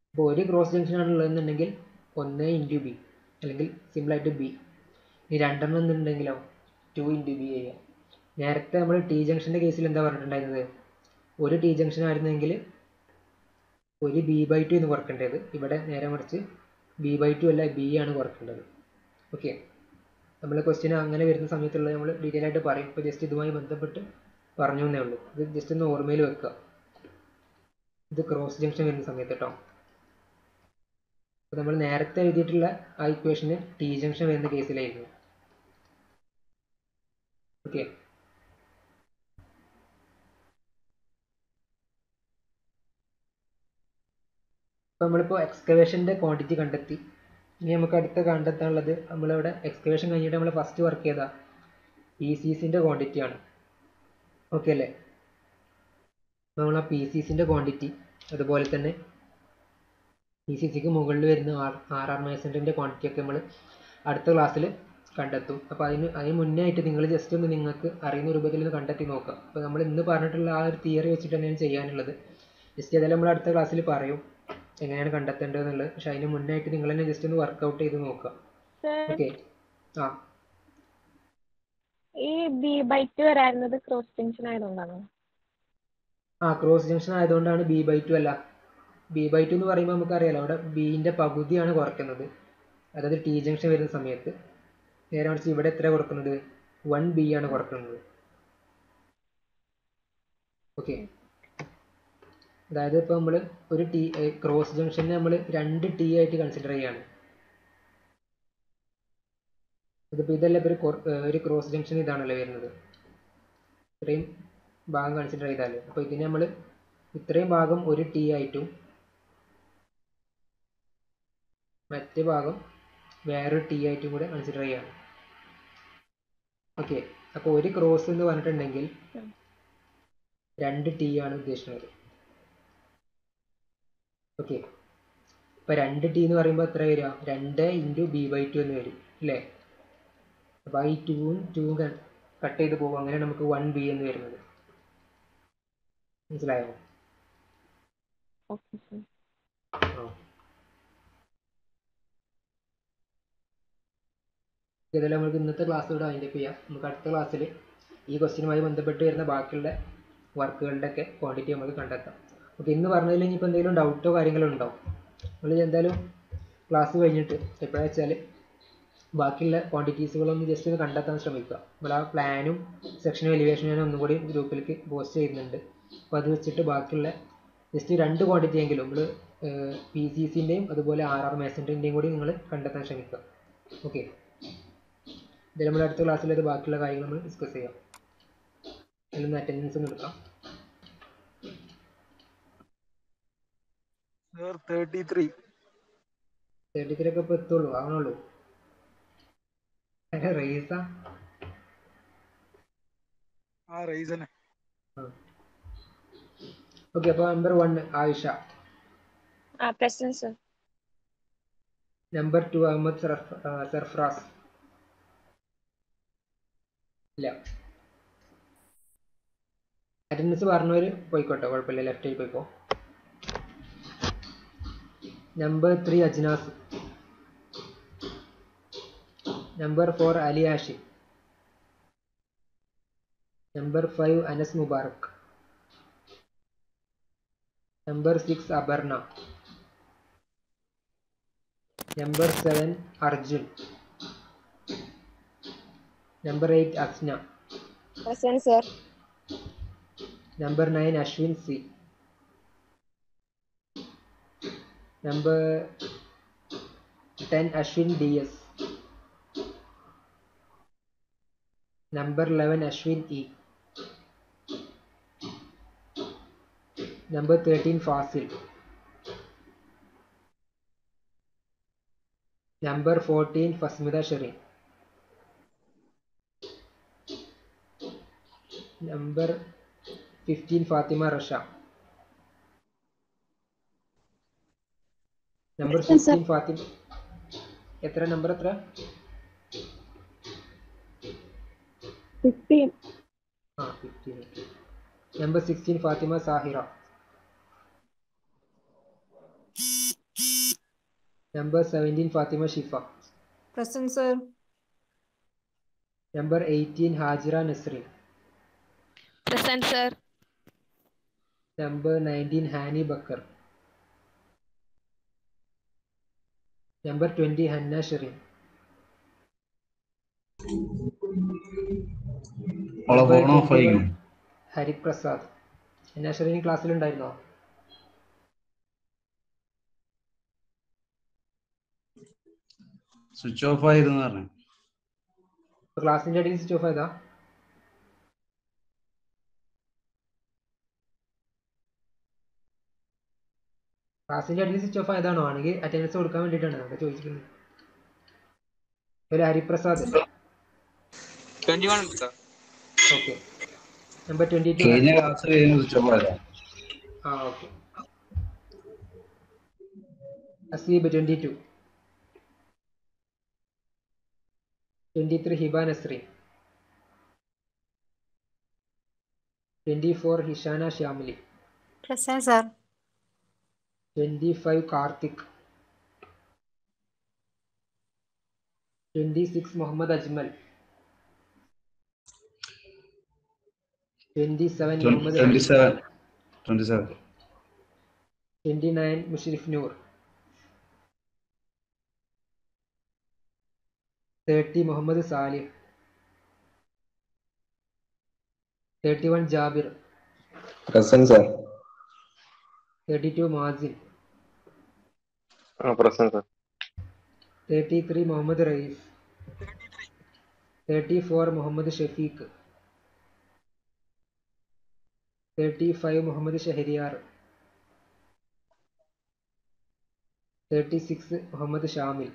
അപ്പോൾ ഒരു ക്രോസ് ജംഗ്ഷൻ ആണ് ഉള്ളതെന്നുണ്ടെങ്കിൽ 1 ഇൻറ്റു ബി, അല്ലെങ്കിൽ സിമ്പിളായിട്ട് ബി. ഈ 2 എന്നുണ്ടെങ്കിലോ 2 ഇൻറ്റു ബി ചെയ്യാം. നേരത്തെ നമ്മൾ ടി ജംഗ്ഷൻ്റെ കേസിൽ എന്താ പറഞ്ഞിട്ടുണ്ടായിരുന്നത്? ഒരു ടി ജംഗ്ഷൻ ആയിരുന്നെങ്കിൽ ഒരു b/2 എന്ന് കുറക്കേണ്ടത്. ഇവിടെ നേരെ മറിച്ച് b/2 അല്ല, ബി ആണ് കുറക്കേണ്ടത്. ഓക്കെ, നമ്മൾ ക്വസ്റ്റ്യൻ അങ്ങനെ വരുന്ന സമയത്തുള്ളത് നമ്മൾ ഡീറ്റെയിൽ ആയിട്ട് പറയും. ഇപ്പോൾ ജസ്റ്റ് ഇതുമായി ബന്ധപ്പെട്ട് പറഞ്ഞു എന്നേ ഉള്ളൂ. ഇത് ജസ്റ്റ് ഒന്ന് ഓർമ്മയിൽ വെക്കുക. ഇത് ക്രോസ് ജംഗ്ഷൻ വരുന്ന സമയത്ത് കേട്ടോ. അപ്പോൾ നമ്മൾ നേരത്തെ എഴുതിയിട്ടുള്ള ആ ഇക്വേഷന് ടി ജംഗ്ഷൻ വരുന്ന കേസിലായിരുന്നു. ഓക്കെ. അപ്പോൾ നമ്മളിപ്പോൾ എക്സ്കവേഷൻ്റെ ക്വാണ്ടിറ്റി കണ്ടെത്തി. ഇനി നമുക്ക് അടുത്ത കണ്ടെത്താനുള്ളത് നമ്മളിവിടെ എക്സ്കവേഷൻ കഴിഞ്ഞിട്ട് നമ്മൾ ഫസ്റ്റ് വർക്ക് ചെയ്ത PCCൻ്റെ ക്വാണ്ടിറ്റിയാണ്. ഓക്കെ അല്ലേ? അപ്പോൾ നമ്മൾ ആ PCCൻ്റെ ക്വാണ്ടിറ്റി അതുപോലെ തന്നെ PCCക്ക് മുകളിൽ വരുന്ന RR മേസൻറ്റിൻ്റെ ക്വാണ്ടിറ്റി ഒക്കെ നമ്മൾ അടുത്ത ക്ലാസ്സിൽ കണ്ടെത്തും. അപ്പോൾ അതിന് മുന്നേ ആയിട്ട് നിങ്ങൾ ജസ്റ്റ് ഒന്ന് നിങ്ങൾക്ക് അറിയുന്ന രൂപത്തിൽ ഒന്ന് കണ്ടെത്തി നോക്കാം. അപ്പോൾ നമ്മൾ ഇന്ന് പറഞ്ഞിട്ടുള്ള ആ ഒരു തിയറി വെച്ചിട്ട് തന്നെയാണ് ചെയ്യാനുള്ളത്. ജസ്റ്റ് ഏതായാലും നമ്മൾ അടുത്ത ക്ലാസ്സിൽ പറയും എങ്ങനെയാണ് കണ്ടെത്തേണ്ടത് എന്നുള്ളത്. പക്ഷെ അതിന് മുന്നേ ആയിട്ട് നിങ്ങൾ തന്നെ ജസ്റ്റ് ഒന്ന് വർക്കൗട്ട് ചെയ്ത് നോക്കുക. ഓക്കെ. ആ ഈ B/2 വരാറുന്നത് ക്രോസ് ജംഗ്ഷൻ ആയതുകൊണ്ടാണോ? ക്രോസ് ജംഗ്ഷൻ ആയതുകൊണ്ടാണ് B/2 അല്ല. B/2 എന്ന് പറയുമ്പോൾ നമുക്കറിയാലോ അവിടെ ബീൻ്റെ പകുതിയാണ് കുറയ്ക്കുന്നത്, അതായത് T ജംഗ്ഷൻ വരുന്ന സമയത്ത്. നേരെ മറിച്ച് ഇവിടെ എത്ര കൊടുക്കുന്നത്? 1B ആണ് കുറക്കുന്നത്. ഓക്കെ. അതായത് ഇപ്പോൾ നമ്മൾ ഒരു ക്രോസ് ജംഗ്ഷനെ നമ്മൾ 2T ആയിട്ട് കൺസിഡർ ചെയ്യാണ്. ഇതിപ്പോൾ ഇതല്ല ഒരു ക്രോസ് ജംഗ്ഷൻ ഇതാണല്ലോ വരുന്നത്, ഇത്രയും ഭാഗം കൺസിഡർ ചെയ്താൽ. അപ്പോൾ ഇതിനെ നമ്മൾ ഇത്രയും ഭാഗം ഒരു T ആയിട്ടും മറ്റേ ഭാഗം വേറൊരു T ആയിട്ടും കൂടെ കൺസിഡർ ചെയ്യാണ്. ഓക്കെ. അപ്പോൾ ഒരു ക്രോസ് എന്ന് പറഞ്ഞിട്ടുണ്ടെങ്കിൽ 2T ആണ് ഉദ്ദേശിക്കുന്നത്. ഓക്കെ. ഇപ്പോൾ 2T എന്ന് പറയുമ്പോൾ എത്ര വരിക? 2 × B/2 എന്ന് വരും അല്ലേ? അപ്പോൾ ഈ 2 കട്ട് ചെയ്ത് പോകും. അങ്ങനെ നമുക്ക് 1B എന്ന് വരുന്നത്. മനസ്സിലായോ? Okay sir. ഇതെല്ലാം നമുക്ക് ഇന്നത്തെ ക്ലാസ് ഇവിടെ വൈൻഡപ്പ് ചെയ്യാം. നമുക്ക് അടുത്ത ക്ലാസ്സിൽ ഈ ക്വസ്റ്റ്യനുമായി ബന്ധപ്പെട്ട് വരുന്ന ബാക്കിയുള്ള വർക്കുകളുടെ ഒക്കെ ക്വാണ്ടിറ്റി നമുക്ക് കണ്ടെത്താം. ഓക്കെ. ഇന്ന് പറഞ്ഞതിൽ ഇനിയിപ്പോൾ എന്തെങ്കിലും ഡൗട്ടോ കാര്യങ്ങളോ ഉണ്ടോ? നമ്മൾ എന്തായാലും ക്ലാസ് കഴിഞ്ഞിട്ട് എപ്പോഴാണെന്ന് വെച്ചാൽ ബാക്കിയുള്ള ക്വാണ്ടിറ്റീസുകളൊന്ന് ജസ്റ്റ് ഒന്ന് കണ്ടെത്താൻ ശ്രമിക്കുക. നമ്മൾ ആ പ്ലാനും സെക്ഷനും എലിവേഷനും ഞാൻ ഒന്നും കൂടി ഗ്രൂപ്പിലേക്ക് പോസ്റ്റ് ചെയ്യുന്നുണ്ട്. അപ്പോൾ അത് വെച്ചിട്ട് ബാക്കിയുള്ള ജസ്റ്റ് 2 ക്വാണ്ടിറ്റി എങ്കിലും നമ്മൾ PCCൻ്റെയും അതുപോലെ RR മേസൻറ്റിൻ്റെയും കൂടി നിങ്ങൾ കണ്ടെത്താൻ ശ്രമിക്കുക. ഓക്കെ. ഇത് നമ്മൾ അടുത്ത ക്ലാസ്സിൽ അത് ബാക്കിയുള്ള കാര്യങ്ങൾ നമ്മൾ ഡിസ്കസ് ചെയ്യാം. അതിലൊന്ന് അറ്റൻഡൻസ് ഒന്ന് എടുക്കാം. 33 ഒക്കെ ഇപ്പോൾ എത്തുള്ളൂ, ആവണുള്ളൂ. റേസാ റൈസനെ. ഓക്കെ. അപ്പോൾ number 1 Ayisha, present sir. Number 2 Ahmed Sarfaraz. ഇല്ല. അറ്റൻഡൻസ് പറഞ്ഞവർ പോയിക്കോട്ടെ, കുഴപ്പമില്ല, ലെഫ്റ്റ് ആയി പോയിക്കോ. Number 3 Ajnas. Number 4 Ali Ashim. Number 5 Anas Mubarak. Number 6 Aparna. Number 7 Arjun. Number 8 Asna. Present sir. Number 9 Ashwin C. Number 10 Ashwin DS. Number 11 Ashwin E. Number 13 Fasil. Number 14 Fasmitha Sherin. Number 15 Fathima Rasha. Number 16 Fathima. എത്ര നമ്പർ? എത്ര? 15. 15. Number 16 Fathima Sahira. Number 17 Fathima Shifa. Present, sir. Number 18 Hajira Nasreen. Present, sir. Number 19 Hani Bakkar. Number 20 Hanna Sherin. Hariprasad. Hanna Sherin ക്ലാസ്സിലുണ്ടായിരുന്നോ? സ്വിച്ച് ഓഫ് ആയിരുന്നു പറഞ്ഞു. ക്ലാസ്സിന്റെ ഇടയിൽ സ്വിച്ച് ഓഫ് ആയതാ? ക്ലാസ്സിൻ്റെ ഇടയിൽ സ്വിച്ച് ഓഫ് ആയതാണോ? ആണെങ്കിൽ അറ്റൻഡൻസ് കൊടുക്കാൻ വേണ്ടിയിട്ടാണ് നമുക്ക് ചോദിച്ചിരിക്കുന്നത്. ഒരു ഹരിപ്രസാദ്. 21 sir. ഓക്കെ. നമ്പർ 22 കഴിഞ്ഞ ക്ലാസ് കഴിഞ്ഞ് സ്വിച്ച് ഓഫ് ആയതാ. Okay. Aseeb 22. 23 Hiba Nasreen. 24 Hishana Shyamili. Present, sir. 25 Karthik. 26 Muhammad Ajmal. 27 Muhammad 27. 29 Musharif Noor. 30 Muhammad Salih. 31 Jabir. Present, sir. 32 Mazin. Present, sir. 33 Muhammad Rayees. 34 Muhammad Shafeeq. 35 Muhammad Shahriyar. 36 Muhammad Shamil.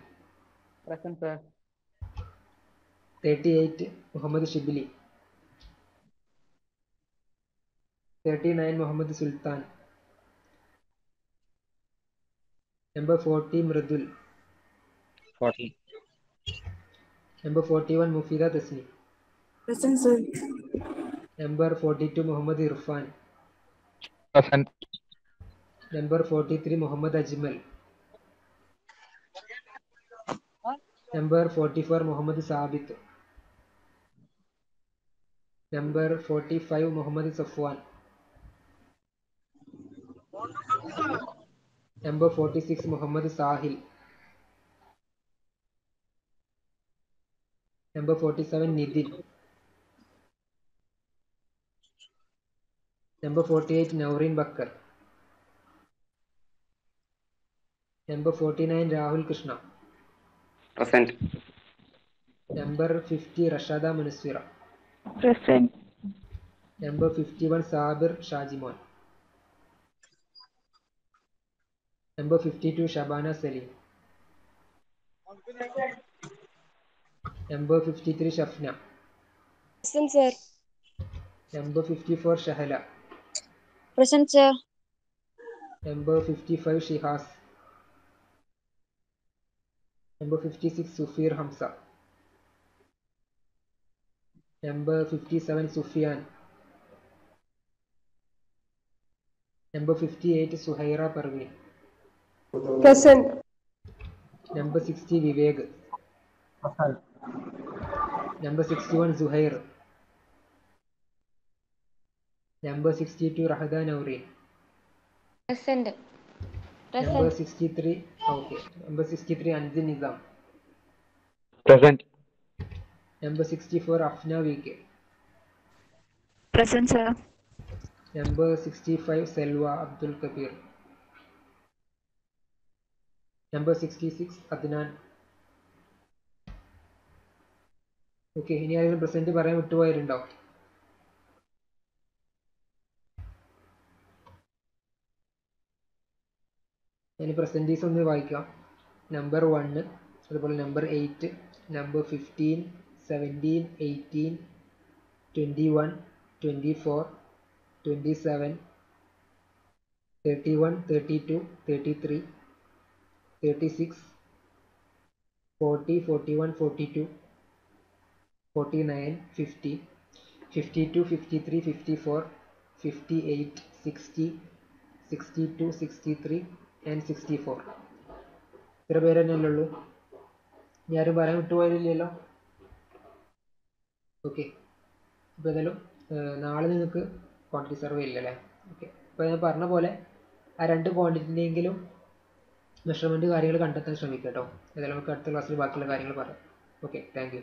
Present, sir. 38 Muhammad Shibili. 39 Muhammad Sulthan. Number 40 Mridul. 40. Number 41 Mufeeda Thasni. Present, sir. Number 42 Muhammad Irfan. Present. Number 43 Muhammad Ajmal. Number 44 Muhammad Sabith. Number 45 Muhammad Safwan. Number 46 Muhammad Sahil. Number 47 Nithin. Number 48 Naureen Bakkar. Number 49 Rahul Krishna. Present. Number 50 Rashada Munaswira. Present. Number 51 Sabir Shajimon. Number 52 Shabana Saleem. Number 53 Shafna. Present, sir. Number 54 Shahala. Present, sir. Number 55 Shihas. Number 56 Sufeer Hamsa. Number 57 Sufiyan. Number 58 Suhaira Parveen. Present. Number 60 Vivek. Number 61 Suhair. Number 62 Rahada Naureen. Present. Number 63 okay. Number 63 Ansin Nizam. Present. Number 64 Afna V K. Present, sir. Number 65 Selva Abdul Kabeer. Number 66 Adnan. Okay. ഇനി ആരെങ്കിലും പ്രസന്റ് പറയാൻ വിട്ടുപോയാലുണ്ടോ? ഞാൻ പ്രസൻറ്റീസ് ഒന്ന് വായിക്കാം. നമ്പർ 1, അതുപോലെ നമ്പർ 8, നമ്പർ 15, 17, 18, 21, 24, 27, 31, 32, 33, 36, 40, 41, 42, 49, 50, 52, 53, 54, 58, 60, 62, 63 and 64. ഇത്ര പേര് തന്നെയല്ലേ ഉള്ളൂ? ഇനി ആരും പറയാൻ വിട്ടുപോയില്ലല്ലോ? ഓക്കെ. അപ്പോൾ ഏതായാലും നാളെ നിങ്ങൾക്ക് ക്വാണ്ടിറ്റി സർവേ ഇല്ലല്ലേ? ഓക്കെ. അപ്പോൾ ഞാൻ പറഞ്ഞ പോലെ ആ 2 ക്വാണ്ടിറ്റിൻ്റെയെങ്കിലും മെഷർമെൻറ്റ് കാര്യങ്ങൾ കണ്ടെത്താൻ ശ്രമിക്കാം കേട്ടോ. ഏതായാലും നമുക്ക് അടുത്ത ക്ലാസ്സിൽ ബാക്കിയുള്ള കാര്യങ്ങൾ പറയാം. ഓക്കെ. Thank you.